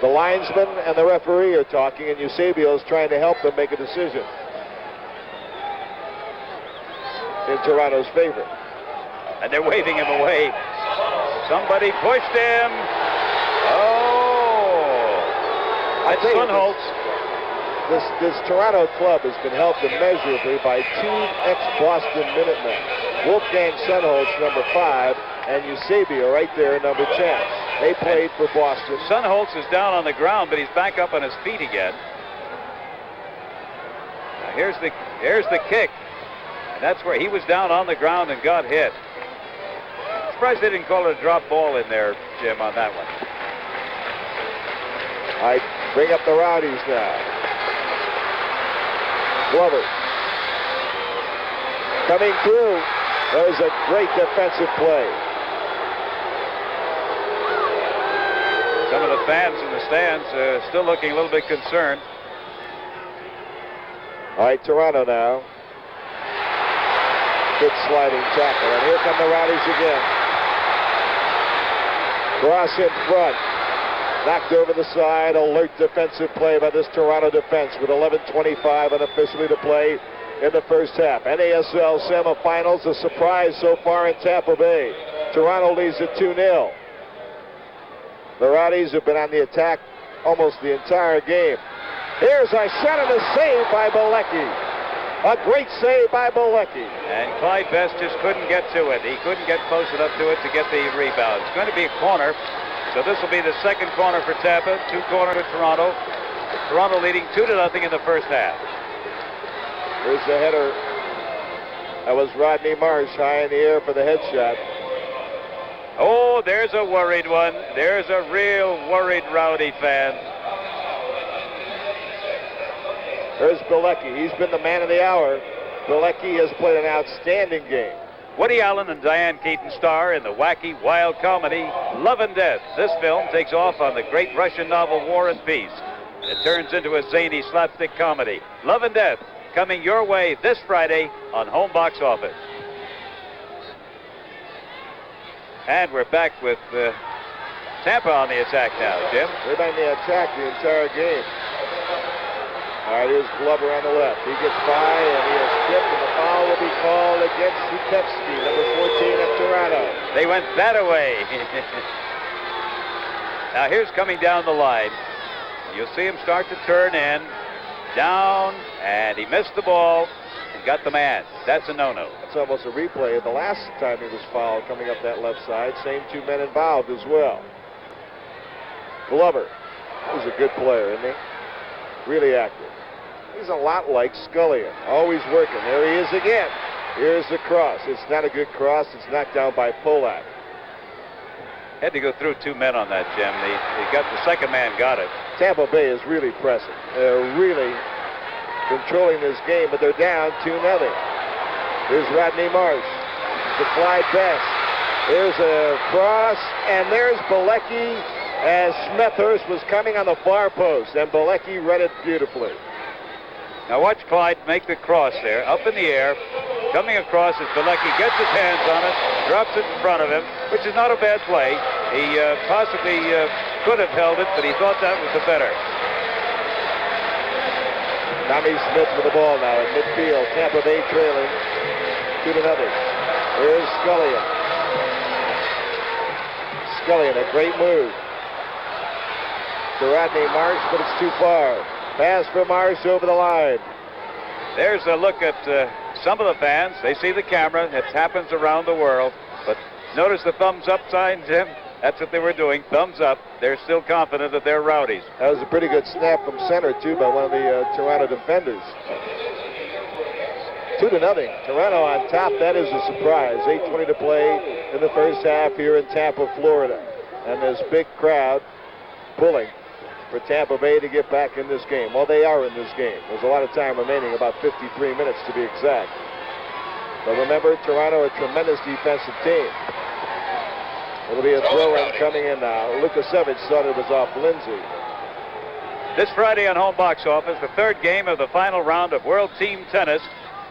The linesman and the referee are talking, and Eusebio is trying to help them make a decision in Toronto's favor. And they're waving him away. Somebody pushed him. Oh! That's Sunholtz. This Toronto club has been helped immeasurably by 2 ex-Boston Minutemen. Wolfgang Sunholtz, number 5, and Eusebio right there, number 10. They played for Boston. Sunholtz is down on the ground, but he's back up on his feet again. Now here's the kick. And that's where he was down on the ground and got hit. Surprised they didn't call it a drop ball in there, Jim, on that one. I bring up the Rowdies now. Glover coming through. There's a great defensive play. Some of the fans in the stands still looking a little bit concerned. All right, Toronto now. Good sliding tackle, and here come the Rowdies again. Cross in front. Knocked over the side. Alert defensive play by this Toronto defense with 11:25 unofficially to play in the first half. NASL semifinals, a surprise so far in Tampa Bay. Toronto leads at 2-0. The Rowdies have been on the attack almost the entire game. Here's a shot and a save by Bilecki. A great save by Bilecki. And Clyde Best just couldn't get to it. He couldn't get close enough to it to get the rebound. It's going to be a corner. So this will be the second corner for Tampa. 2 corner to Toronto. Toronto leading 2-0 in the first half. Here's the header. That was Rodney Marsh high in the air for the headshot. Oh, there's a worried one. There's a real worried Rowdy fan. There's Bilecki. He's been the man of the hour. Bilecki has played an outstanding game. Woody Allen and Diane Keaton star in the wacky, wild comedy Love and Death. This film takes off on the great Russian novel War and Peace. It turns into a zany slapstick comedy. Love and Death, coming your way this Friday on Home Box Office. And we're back with Tampa on the attack now, Jim. They've been on the attack the entire game. All right, here's Glover on the left. He gets by, and he is tripped, and the foul will be called against Sutevsky, number 14 of Toronto. They went that away. Now here's coming down the line. You'll see him start to turn in, down, and he missed the ball and got the man. That's a no-no. It's almost a replay of the last time he was fouled coming up that left side. Same two men involved as well. Glover, he's a good player, isn't he? Really active. He's a lot like Scullion, always working. There he is again. Here's the cross. It's not a good cross. It's knocked down by Polak. Had to go through two men on that, Jim. He got the second man, got it. Tampa Bay is really pressing. They're really controlling this game, but they're down 2-0. Here's Rodney Marsh to Clyde Best. There's a cross, and there's Bilecki as Smethurst was coming on the far post, and Bilecki read it beautifully. Now watch Clyde make the cross there, up in the air, coming across as Bilecki gets his hands on it, drops it in front of him, which is not a bad play. He possibly could have held it, but he thought that was the better. Tommy Smith with the ball now at midfield. Tampa Bay trailing 2-0. Here's Scullion. Scullion, a great move to Rodney Marsh, but it's too far. Pass for Marsh over the line. There's a look at some of the fans. They see the camera. It happens around the world. But notice the thumbs up sign, Jim. That's what they were doing. Thumbs up. They're still confident that they're Rowdies. That was a pretty good snap from center, too, by one of the Toronto defenders. 2-0. Toronto on top. That is a surprise. 8:20 to play in the first half here in Tampa, Florida. And this big crowd pulling for Tampa Bay to get back in this game. Well, they are in this game. There's a lot of time remaining, about 53 minutes to be exact. But remember, Toronto, a tremendous defensive team. It'll be a throw-in coming in now. Lukasevich thought it was off Lindsay. This Friday on Home Box Office, the third game of the final round of World Team Tennis.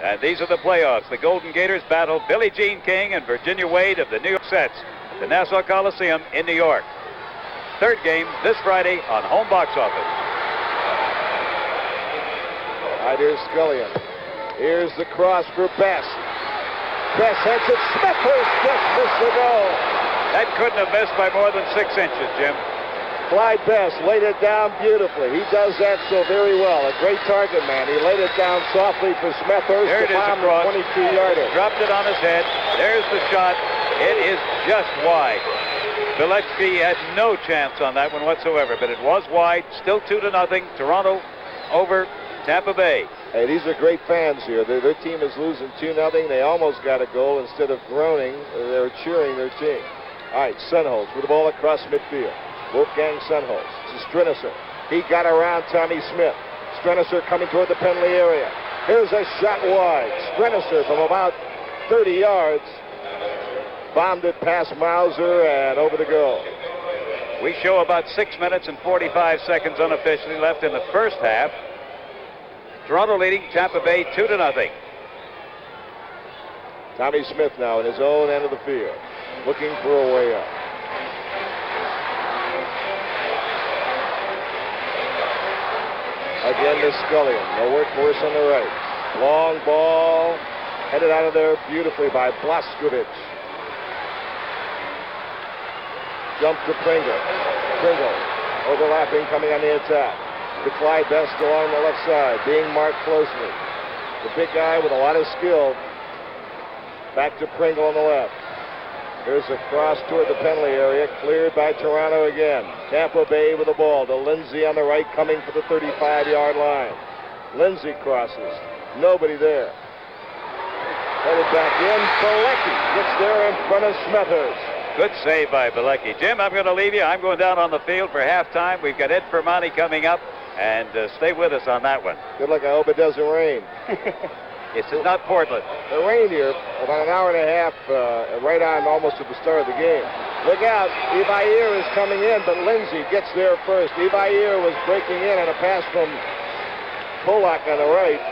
And these are the playoffs. The Golden Gators battle Billie Jean King and Virginia Wade of the New York Sets at the Nassau Coliseum in New York. Third game this Friday on Home Box Office. All right, here's Scullion. Here's the cross for Best. Best heads it. Smethurst just missed the goal. That couldn't have missed by more than 6 inches, Jim. Clyde Best laid it down beautifully. He does that so very well. A great target man. He laid it down softly for Smethurst. There it is across. 22-yarder. Dropped it on his head. There's the shot. It is just wide. Bilecki had no chance on that one whatsoever, but it was wide. Still 2-0. Toronto over Tampa Bay. Hey, these are great fans here. Their team is losing 2-0. They almost got a goal. Instead of groaning, they're cheering their team. All right, Sunholz with the ball across midfield. Wolfgang Sunholz to Strinicer. He got around Tommy Smith. Strinicer coming toward the penalty area. Here's a shot wide. Strinicer from about 30 yards. Bombed it past Mauser and over the goal. We show about 6 minutes and 45 seconds unofficially left in the first half. Toronto leading Tampa Bay 2-0. Tommy Smith now in his own end of the field, looking for a way up. Again to Scullion, the workhorse on the right. Long ball, headed out of there beautifully by Blaskovic. Jump to Pringle. Pringle overlapping, coming on the attack. To Clyde Best along the left side, being marked closely. The big guy with a lot of skill. Back to Pringle on the left. Here's a cross toward the penalty area, cleared by Toronto again. Tampa Bay with the ball to Lindsay on the right, coming for the 35-yard line. Lindsay crosses. Nobody there. Headed back in. Bilecki gets there in front of Smethurst. Good save by Bilecki. Jim, I'm going to leave you. I'm going down on the field for halftime. We've got Ed Fermani coming up, and stay with us on that one. Good luck. I hope it doesn't rain. It's not Portland. The rain here, about an hour and a half, right on almost at the start of the game. Look out, Ibair is coming in, but Lindsay gets there first. Ibair was breaking in on a pass from Polak on the right.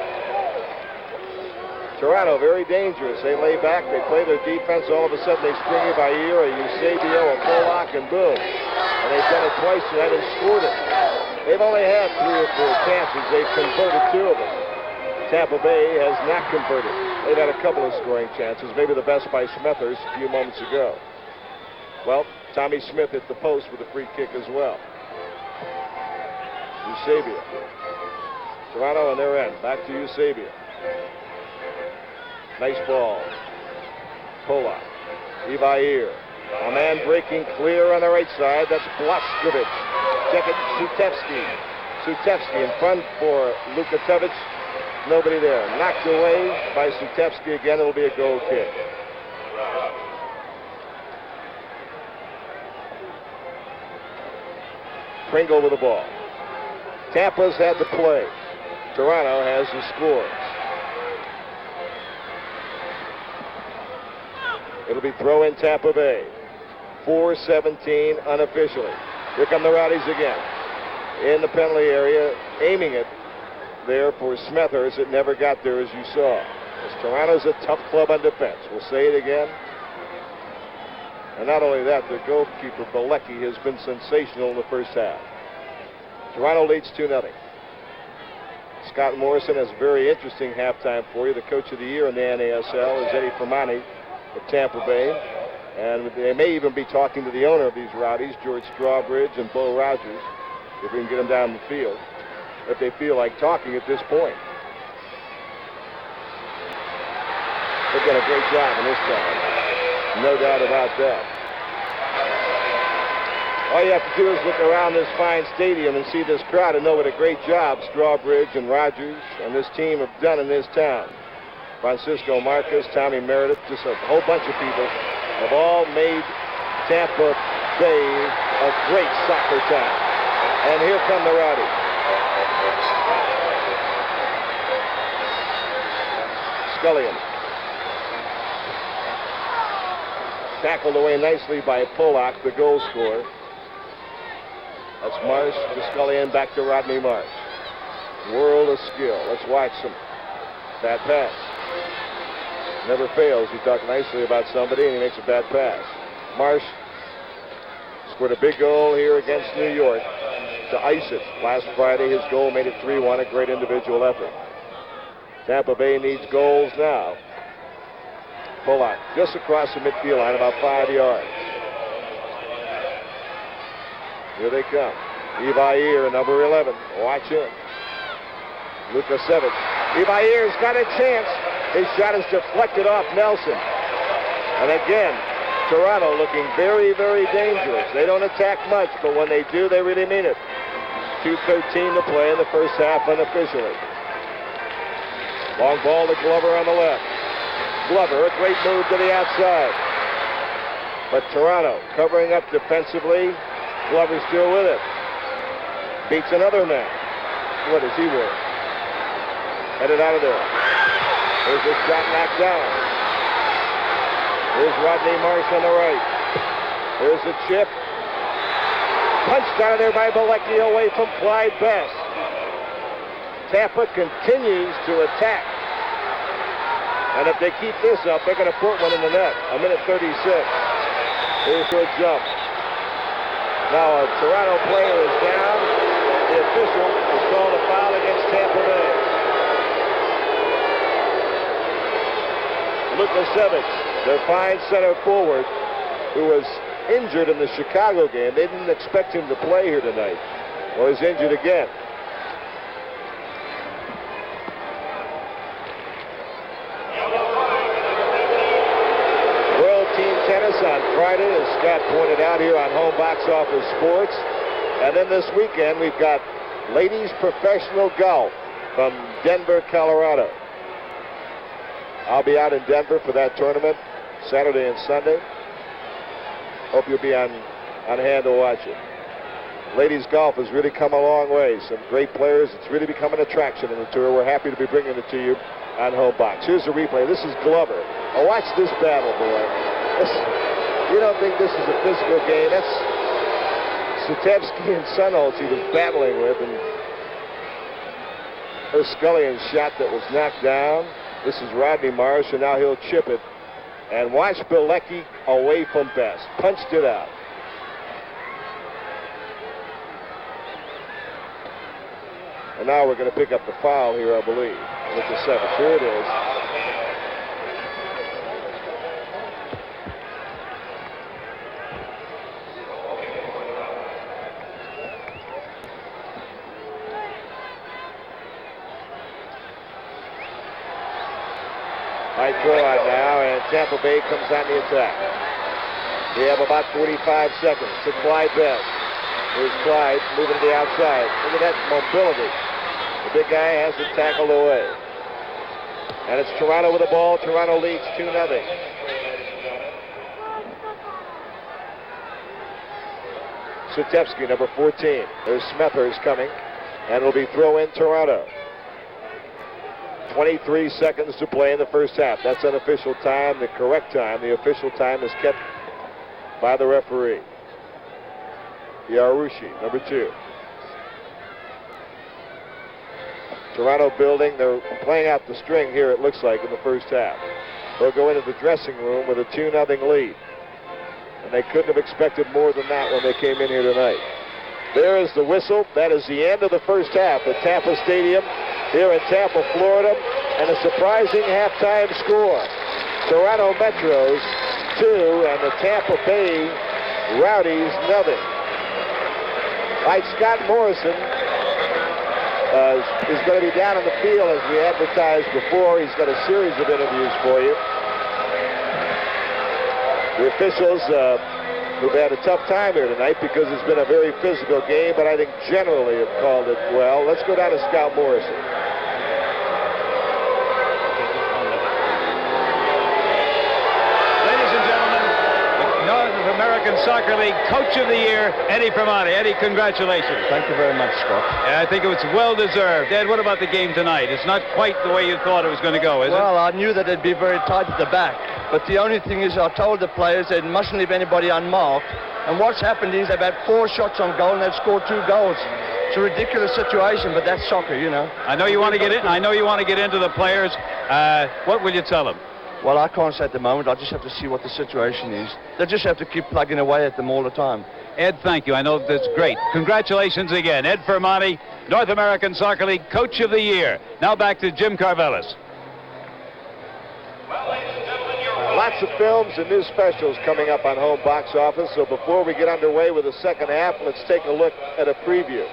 Toronto, very dangerous. They lay back, they play their defense, all of a sudden they spring Ibair, a Eusebio, a Polak, and boom. And they've done it twice tonight and scored it. They've only had 3 or 4 chances. They've converted 2 of them. Tampa Bay has not converted. They've had a couple of scoring chances, maybe the best by Smethers a few moments ago. Well, Tommy Smith hit the post with a free kick as well. Eusebio. Toronto on their end. Back to Eusebio. Nice ball. Polak. Ivair. A man breaking clear on the right side. That's Blaskovic. Check it. Sutevsky. Sutevsky in front for Lukatovic. Nobody there. Knocked away by Sutevsky again. It'll be a goal kick. Pringle with the ball. Tampa's had the play. Toronto has the scores. It'll be throw in Tampa Bay. 4:17 unofficially. Here come the Rowdies again. In the penalty area, aiming it there for Smethers. It never got there, as you saw. As Toronto's a tough club on defense. We'll say it again. And not only that, their goalkeeper, Bilecki, has been sensational in the first half. Toronto leads 2-0. Scott Morrison has a very interesting halftime for you. The coach of the year in the NASL is Eddie Fermani of Tampa Bay. And they may even be talking to the owner of these Rowdies, George Strawbridge and Bo Rogers, if we can get them down the field, if they feel like talking at this point. They've done a great job in this time. No doubt about that. All you have to do is look around this fine stadium and see this crowd and know what a great job Strawbridge and Rogers and this team have done in this town. Francisco Marcus, Tommy Meredith, just a whole bunch of people have all made Tampa Bay a great soccer town. And here come the Rowdies. Scullion. Tackled away nicely by Polak, the goal scorer. That's Marsh to Scullion, back to Rodney Marsh. World of skill. Let's watch some. Bad pass. Never fails. You talk nicely about somebody and he makes a bad pass. Marsh scored a big goal here against New York to ice it. Last Friday, his goal made it 3-1, a great individual effort. Tampa Bay needs goals now. Polak just across the midfield line, about 5 yards. Here they come. Ivair, number 11. Watch him. Lukasevic. Ivair's got a chance. His shot is deflected off Nelson. And again, Toronto looking very, very dangerous. They don't attack much, but when they do, they really mean it. 2:13 to play in the first half unofficially. Long ball to Glover on the left. Glover, a great move to the outside. But Toronto covering up defensively. Glover's still with it. Beats another man. What is he worth? Headed out of there. There's a shot knocked down. Here's Rodney Marsh on the right. Here's a chip. Punched out of there by Bilecki away from Clyde Best. Tampa continues to attack. And if they keep this up, they're going to put one in the net. 1:36. Here's a jump. Now a Toronto player is down. The official is calling a foul against Tampa Bay. Lukasevic, their fine center forward, who was injured in the Chicago game. They didn't expect him to play here tonight. Well, he's injured again. World Team Tennis on Friday, as Scott pointed out here on Home Box Office Sports. And then this weekend, we've got ladies professional golf from Denver, Colorado. I'll be out in Denver for that tournament Saturday and Sunday. Hope you'll be on hand to watch it. Ladies golf has really come a long way. Some great players. It's really become an attraction in the tour. We're happy to be bringing it to you on Home Box. Here's a replay. This is Glover. Oh, watch this battle, boy. You don't think this is a physical game? That's Sutevsky and Sunholtz he was battling with. And there's Scullion's shot that was knocked down. This is Rodney Marsh, and now he'll chip it. And watch Bilecki away from Best. Punched it out. now we're going to pick up the foul here, I believe, with the 7th. Here it is. High throw out now, and Tampa Bay comes on the attack. We have about 45 seconds to Clyde Best. Here's Clyde moving to the outside. Look at that mobility. The big guy has it tackled away. And it's Toronto with the ball. Toronto leads 2-0. Sutevsky, number 14. There's Smethurst coming, and it'll be throw in Toronto. 23 seconds to play in the first half. That's unofficial time. The correct time, the official time, is kept by the referee. Yarushi, number 2. Toronto building. They're playing out the string here, it looks like, in the first half. They'll go into the dressing room with a 2-0 lead. And they couldn't have expected more than that when they came in here tonight. There is the whistle. That is the end of the first half at Tampa Stadium here in Tampa, Florida. And a surprising halftime score. Toronto Metros 2 and the Tampa Bay Rowdies 0. Like Scott Morrison is going to be down in the field as we advertised before. He's got a series of interviews for you. The officials who've had a tough time here tonight because it's been a very physical game, but I think generally have called it well. Let's go down to Scott Morrison. Ladies and gentlemen, the North American Soccer League Coach of the Year, Eddie Primanti. Eddie, congratulations. Thank you very much, Scott. Yeah, I think it was well-deserved. Ed, what about the game tonight? It's not quite the way you thought it was going to go, is it? Well, I knew that it'd be very tight at the back. But the only thing is I told the players they mustn't leave anybody unmarked. And what's happened is they've had 4 shots on goal and they've scored 2 goals. It's a ridiculous situation, but that's soccer, you know. I know you want to get in. I know you want to get into the players. What will you tell them? Well, I can't say at the moment. I just have to see what the situation is. They just have to keep plugging away at them all the time. Ed, thank you. I know that's great. Congratulations again. Ed Primanti, North American Soccer League Coach of the Year. Now back to Jim Carvelis. Lots of films and new specials coming up on home box office. So before we get underway with the second half, let's take a look at a preview.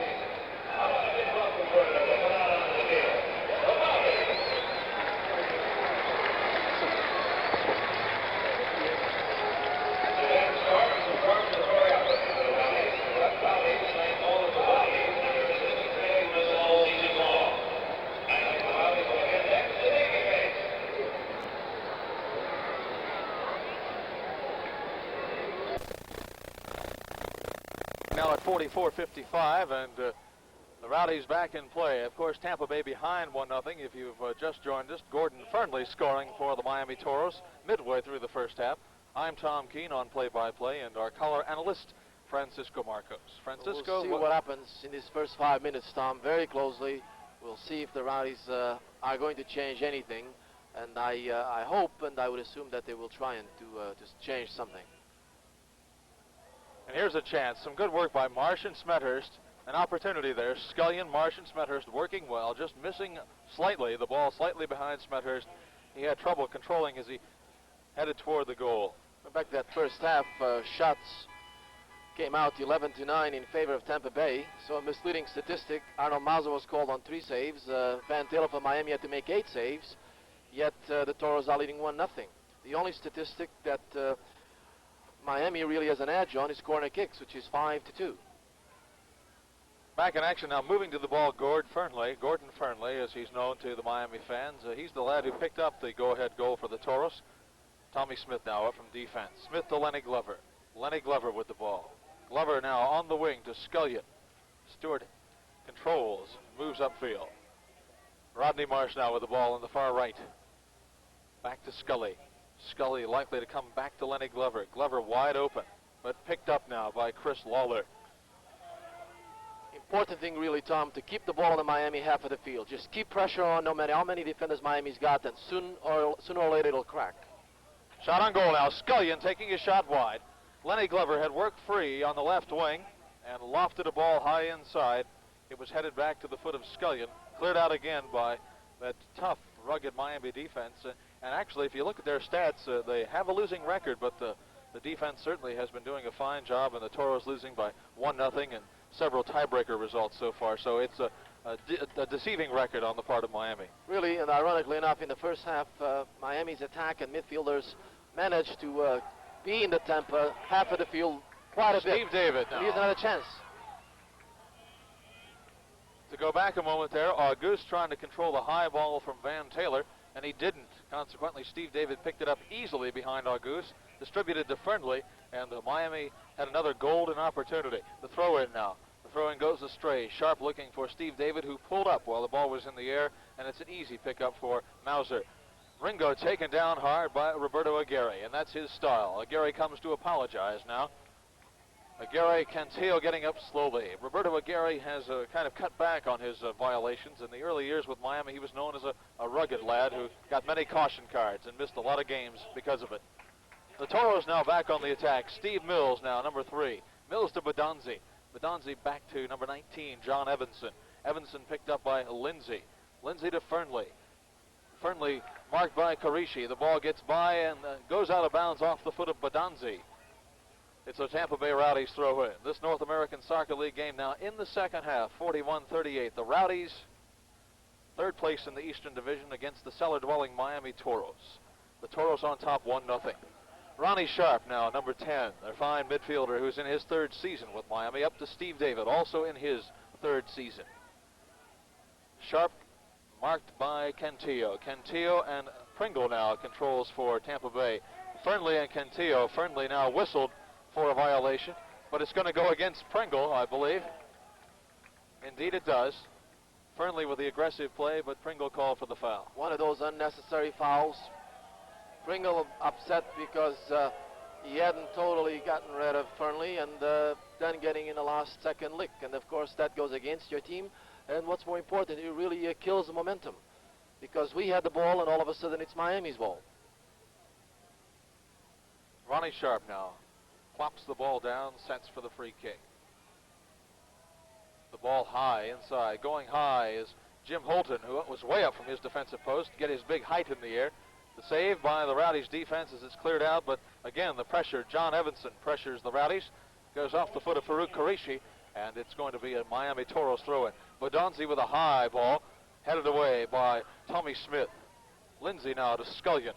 Now at 44-55, and the Rowdies back in play. Of course, Tampa Bay behind 1-0. If you've just joined us, Gordon Fernley scoring for the Miami Toros midway through the first half. I'm Tom Keene on play-by-play, and our color analyst, Francisco Marcos. Francisco, we'll see what happens in these first 5 minutes, Tom, very closely. We'll see if the Rowdies are going to change anything, and I hope and I would assume that they will try and to change something. And here's a chance. Some good work by Marsh and Smethurst. An opportunity there. Scullion, Marsh, and Smethurst working well, just missing slightly. The ball slightly behind Smethurst. He had trouble controlling as he headed toward the goal. Back that first half, shots came out 11-9 in favor of Tampa Bay. So a misleading statistic. Arnold Mazza was called on 3 saves. Van Taylor for Miami had to make 8 saves. Yet the Toros are leading 1-0. The only statistic that Miami really has an edge on is corner kicks, which is 5-2. Back in action now, moving to the ball, Gordon Fernley, as he's known to the Miami fans. He's the lad who picked up the go-ahead goal for the Toros. Tommy Smith now up from defense. Smith to Lenny Glover. Lenny Glover with the ball. Glover now on the wing to Scullion. Stewart controls, moves upfield. Rodney Marsh now with the ball on the far right. Back to Scully. Scully likely to come back to Lenny Glover. Glover wide open, but picked up now by Chris Lawler. Important thing really, Tom, to keep the ball in the Miami half of the field. Just keep pressure on no matter how many defenders Miami's got, and sooner or later it'll crack. Shot on goal now. Scullion taking his shot wide. Lenny Glover had worked free on the left wing and lofted a ball high inside. It was headed back to the foot of Scullion, cleared out again by that tough, rugged Miami defense. And actually, if you look at their stats, they have a losing record, but the defense certainly has been doing a fine job, and the Toros losing by 1-0 and several tiebreaker results so far. So it's a deceiving record on the part of Miami. Really, and ironically enough, in the first half, Miami's attack and midfielders managed to be in the Tampa half of the field quite a bit. Steve David now. Here's another chance. To go back a moment there, Auguste trying to control the high ball from Van Taylor, and he didn't. Consequently, Steve David picked it up easily behind Auguste, distributed to Friendly, and Miami had another golden opportunity. The throw-in now. The throw-in goes astray. Sharp looking for Steve David, who pulled up while the ball was in the air, and it's an easy pickup for Mauser. Ringo taken down hard by Roberto Aguirre, and that's his style. Aguirre comes to apologize now. Aguirre, Cantillo getting up slowly. Roberto Aguirre has kind of cut back on his violations. In the early years with Miami, he was known as a rugged lad who got many caution cards and missed a lot of games because of it. The Toros now back on the attack. Steve Mills now, number 3. Mills to Badonzi. Badonzi back to number 19, John Evanson. Evanson picked up by Lindsay. Lindsay to Fernley. Fernley marked by Karishi. The ball gets by and goes out of bounds off the foot of Badonzi. It's a Tampa Bay Rowdies throw-in. This North American Soccer League game now in the second half, 41-38. The Rowdies, third place in the Eastern Division against the cellar-dwelling Miami Toros. The Toros on top 1-0. Ronnie Sharp now, number 10, their fine midfielder who's in his third season with Miami, up to Steve David, also in his third season. Sharp marked by Cantillo. Cantillo and Pringle now controls for Tampa Bay. Fernley and Cantillo. Fernley now whistled for a violation, but it's going to go against Pringle, I believe. Indeed it does. Fernley with the aggressive play, but Pringle called for the foul. One of those unnecessary fouls. Pringle upset because he hadn't totally gotten rid of Fernley, and then getting in the last second lick, and of course that goes against your team. And what's more important, it really kills the momentum, because we had the ball and all of a sudden it's Miami's ball. Ronnie Sharp now plops the ball down, sets for the free kick. The ball high inside. Going high is Jim Holton, who was way up from his defensive post to get his big height in the air. The save by the Rowdies defense as it's cleared out, but again the pressure. John Evanson pressures the Rowdies, goes off the foot of Farouk Karishi, and it's going to be a Miami Toros throw-in. Badonzi with a high ball, headed away by Tommy Smith. Lindsay now to Scullion.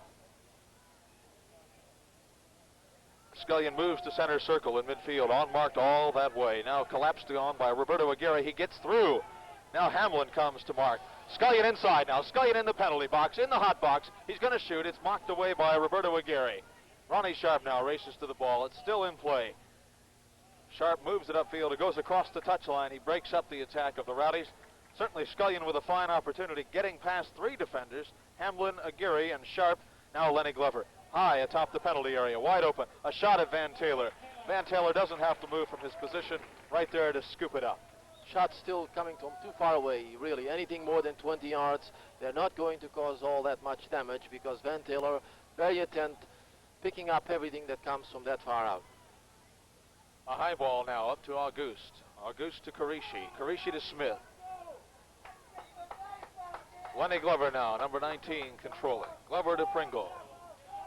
Scullion moves to center circle in midfield, unmarked all that way. Now collapsed on by Roberto Aguirre. He gets through. Now Hamlin comes to mark. Scullion inside now. Scullion in the penalty box, in the hot box. He's going to shoot. It's mocked away by Roberto Aguirre. Ronnie Sharp now races to the ball. It's still in play. Sharp moves it upfield. It goes across the touchline. He breaks up the attack of the Rowdies. Certainly Scullion with a fine opportunity, getting past 3 defenders. Hamlin, Aguirre, and Sharp. Now Lenny Glover. High atop the penalty area, wide open. A shot at Van Taylor. Van Taylor doesn't have to move from his position, right there to scoop it up. Shot still coming from too far away, really. Anything more than 20 yards, they're not going to cause all that much damage, because Van Taylor, very attent, picking up everything that comes from that far out. A high ball now up to Auguste. Auguste to Karishi. Karishi to Smith. Lenny Glover now, number 19, controlling. Glover to Pringle.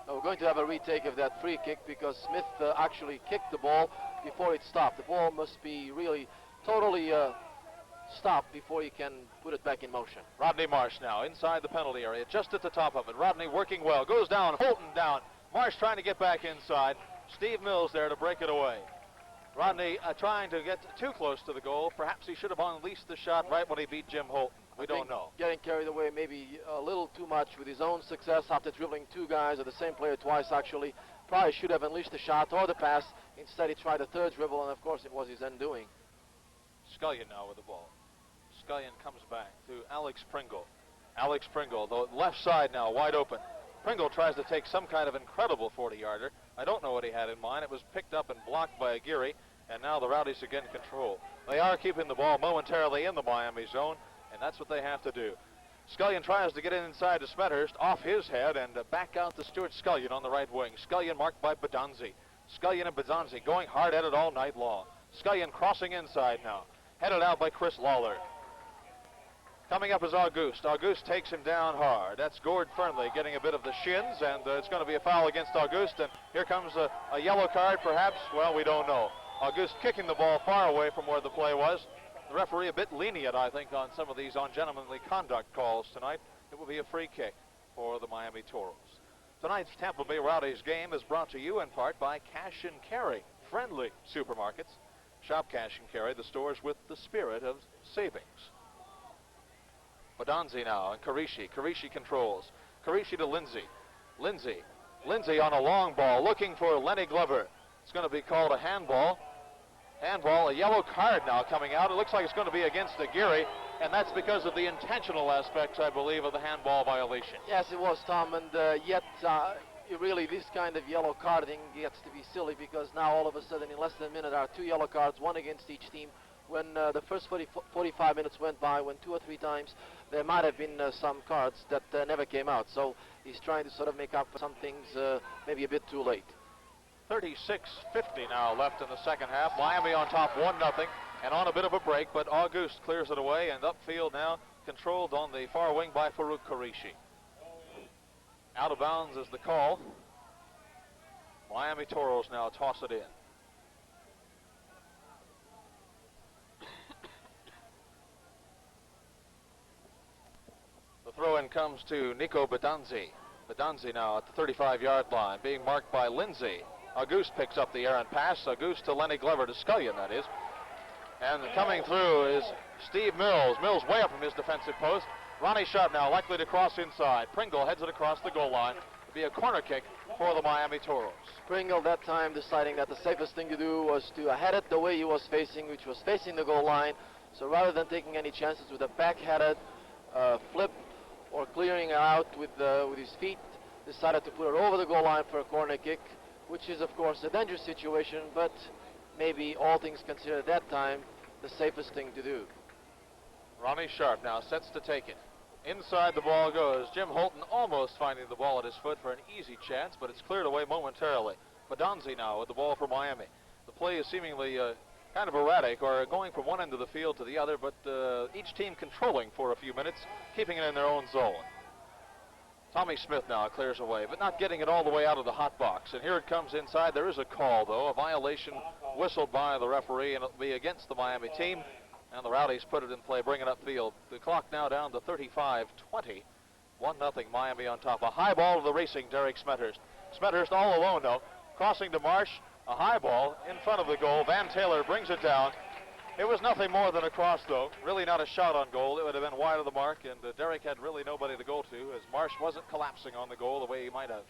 Now we're going to have a retake of that free kick, because Smith actually kicked the ball before it stopped. The ball must be really totally stopped before you can put it back in motion. Rodney Marsh now inside the penalty area, just at the top of it. Rodney working well, goes down, Holton down. Marsh trying to get back inside. Steve Mills there to break it away. Rodney trying to get too close to the goal. Perhaps he should have unleashed the shot right when he beat Jim Holton. We don't know. Getting carried away maybe a little too much with his own success after dribbling 2 guys, or the same player twice actually. Probably should have unleashed the shot or the pass. Instead he tried a third dribble, and of course it was his undoing. Scullion now with the ball. Scullion comes back to Alex Pringle. Alex Pringle, the left side now wide open. Pringle tries to take some kind of incredible 40-yarder. I don't know what he had in mind. It was picked up and blocked by Aguirre, and now the Rowdies again control. They are keeping the ball momentarily in the Miami zone, and that's what they have to do. Scullion tries to get in inside to Smethurst, off his head, and back out to Stuart Scullion on the right wing. Scullion marked by Badonzi. Scullion and Badonzi going hard at it all night long. Scullion crossing inside now. headed out by Chris Lawler. Coming up is Auguste. Auguste takes him down hard. That's Gord Fernley getting a bit of the shins, and it's going to be a foul against Auguste, and here comes a yellow card, perhaps. Well, we don't know. Auguste kicking the ball far away from where the play was. The referee a bit lenient, I think, on some of these ungentlemanly conduct calls tonight. It will be a free kick for the Miami Toros. Tonight's Tampa Bay Rowdies game is brought to you in part by Cash and Carry, friendly supermarkets. Shop Cash and Carry, the stores with the spirit of savings. Badonzi now and Karishi. Karishi controls. Karishi to Lindsay. Lindsay on a long ball looking for Lenny Glover. It's going to be called a handball. Handball, a yellow card now coming out. It looks like it's going to be against Aguirre, and that's because of the intentional aspects, I believe, of the handball violation. Yes, it was, Tom, and yet really this kind of yellow carding gets to be silly because now all of a sudden in less than a minute there are 2 yellow cards, one against each team. When the first 45 minutes went by, when 2 or 3 times there might have been some cards that never came out. So he's trying to sort of make up for some things maybe a bit too late. 36:50 now left in the second half. Miami on top 1-0 and on a bit of a break, but Auguste clears it away, and upfield now controlled on the far wing by Farouk Karishi. Out of bounds is the call. Miami Toros now toss it in. The throw-in comes to Nico Badonzi. Badonzi now at the 35-yard line, being marked by Lindsay. Auguste picks up the errant pass. Auguste to Lenny Glover, to Scullion, that is. And coming through is Steve Mills. Mills way up from his defensive post. Ronnie Sharp now likely to cross inside. Pringle heads it across the goal line. It'll be a corner kick for the Miami Toros. Pringle that time deciding that the safest thing to do was to head it the way he was facing, which was facing the goal line. So rather than taking any chances with a back-headed flip or clearing it out with his feet, decided to put it over the goal line for a corner kick, which is, of course, a dangerous situation, but maybe all things considered at that time, the safest thing to do. Ronnie Sharp now sets to take it. Inside the ball goes. Jim Holton almost finding the ball at his foot for an easy chance, but it's cleared away momentarily. Badonzi now with the ball for Miami. The play is seemingly kind of erratic, or going from one end of the field to the other, but each team controlling for a few minutes, keeping it in their own zone. Tommy Smith now clears away, but not getting it all the way out of the hot box. And here it comes inside. There is a call, though, a violation whistled by the referee, and it'll be against the Miami team. And the Rowdies put it in play, bring it upfield. The clock now down to 35-20. 1-0 Miami on top. A high ball to the racing Derek Smethurst. Smethurst all alone, though. Crossing to Marsh. A high ball in front of the goal. Van Taylor brings it down. It was nothing more than a cross, though. Really not a shot on goal. It would have been wide of the mark, and Derek had really nobody to go to, as Marsh wasn't collapsing on the goal the way he might have.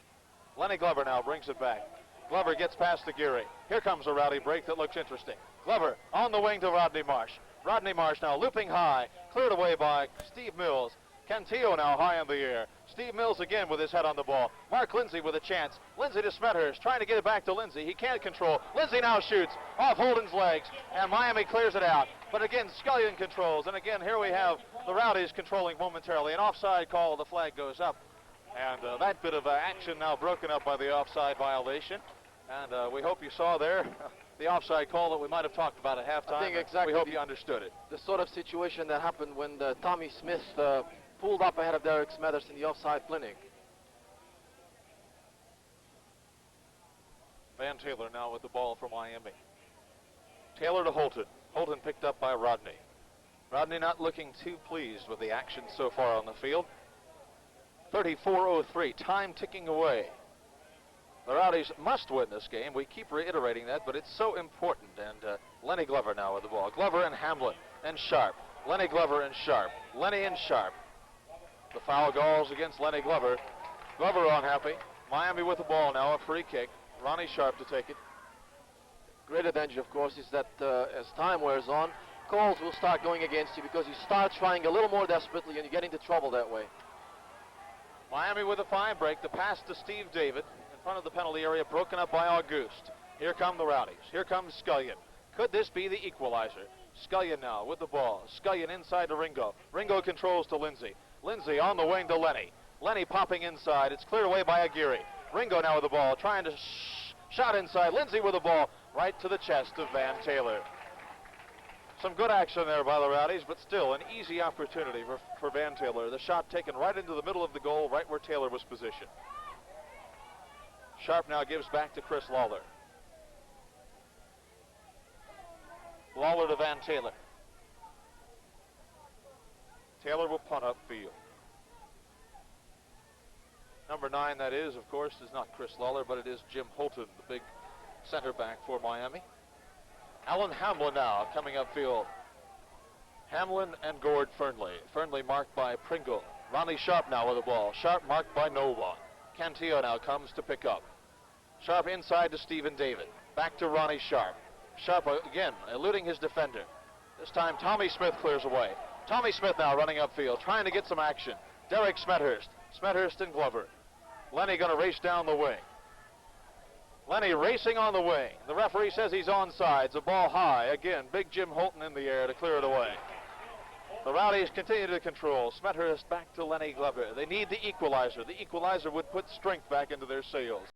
Lenny Glover now brings it back. Glover gets past Aguirre. Here comes a Rowdy break that looks interesting. Glover on the wing to Rodney Marsh. Rodney Marsh now looping high, cleared away by Steve Mills. Cantillo now high in the air. Steve Mills again with his head on the ball. Mark Lindsay with a chance. Lindsay to Smethurst, trying to get it back to Lindsay. He can't control. Lindsay now shoots off Holden's legs, and Miami clears it out. But again, Scullion controls, and again, here we have the Rowdies controlling momentarily. An offside call, the flag goes up. And that bit of action now broken up by the offside violation. And we hope you saw there the offside call that we might have talked about at halftime. I think exactly. We hope you understood it. The sort of situation that happened when Tommy Smith pulled up ahead of Derek Smethurst in the offside clinic. Van Taylor now with the ball for Miami. Taylor to Holton. Holton picked up by Rodney. Rodney not looking too pleased with the action so far on the field. 34:03, time ticking away. The Rowdies must win this game. We keep reiterating that, but it's so important. And Lenny Glover now with the ball. Glover and Hamlin and Sharp. Lenny Glover and Sharp. Lenny and Sharp. The foul goes against Lenny Glover. Glover unhappy. Miami with the ball now, a free kick. Ronnie Sharp to take it. Greater danger, of course, is that as time wears on, calls will start going against you because you start trying a little more desperately and you get into trouble that way. Miami with a fine break. The pass to Steve David in front of the penalty area, broken up by Auguste. Here come the Rowdies. Here comes Scullion. Could this be the equalizer? Scullion now with the ball. Scullion inside to Ringo. Ringo controls to Lindsay. Lindsay on the wing to Lenny. Lenny popping inside. It's cleared away by Aguirre. Ringo now with the ball, trying to shot inside. Lindsay with the ball right to the chest of Van Taylor. Some good action there by the Rowdies, but still an easy opportunity for Van Taylor. The shot taken right into the middle of the goal, right where Taylor was positioned. Sharp now gives back to Chris Lawler. Lawler to Van Taylor. Taylor will punt upfield. Number 9, that is, of course, is not Chris Lawler, but it is Jim Holton, the big center back for Miami. Alan Hamlin now coming upfield. Hamlin and Gord Fernley. Fernley marked by Pringle. Ronnie Sharp now with the ball. Sharp marked by no one. Cantillo now comes to pick up. Sharp inside to Stephen David. Back to Ronnie Sharp. Sharp again eluding his defender. This time Tommy Smith clears away. Tommy Smith now running upfield, trying to get some action. Derek Smethurst. Smethurst and Glover. Lenny going to race down the wing. Lenny racing on the wing. The referee says he's onside. The ball high. Again, big Jim Holton in the air to clear it away. The Rowdies continue to control. Smethurst back to Lenny Glover. They need the equalizer. The equalizer would put strength back into their sails.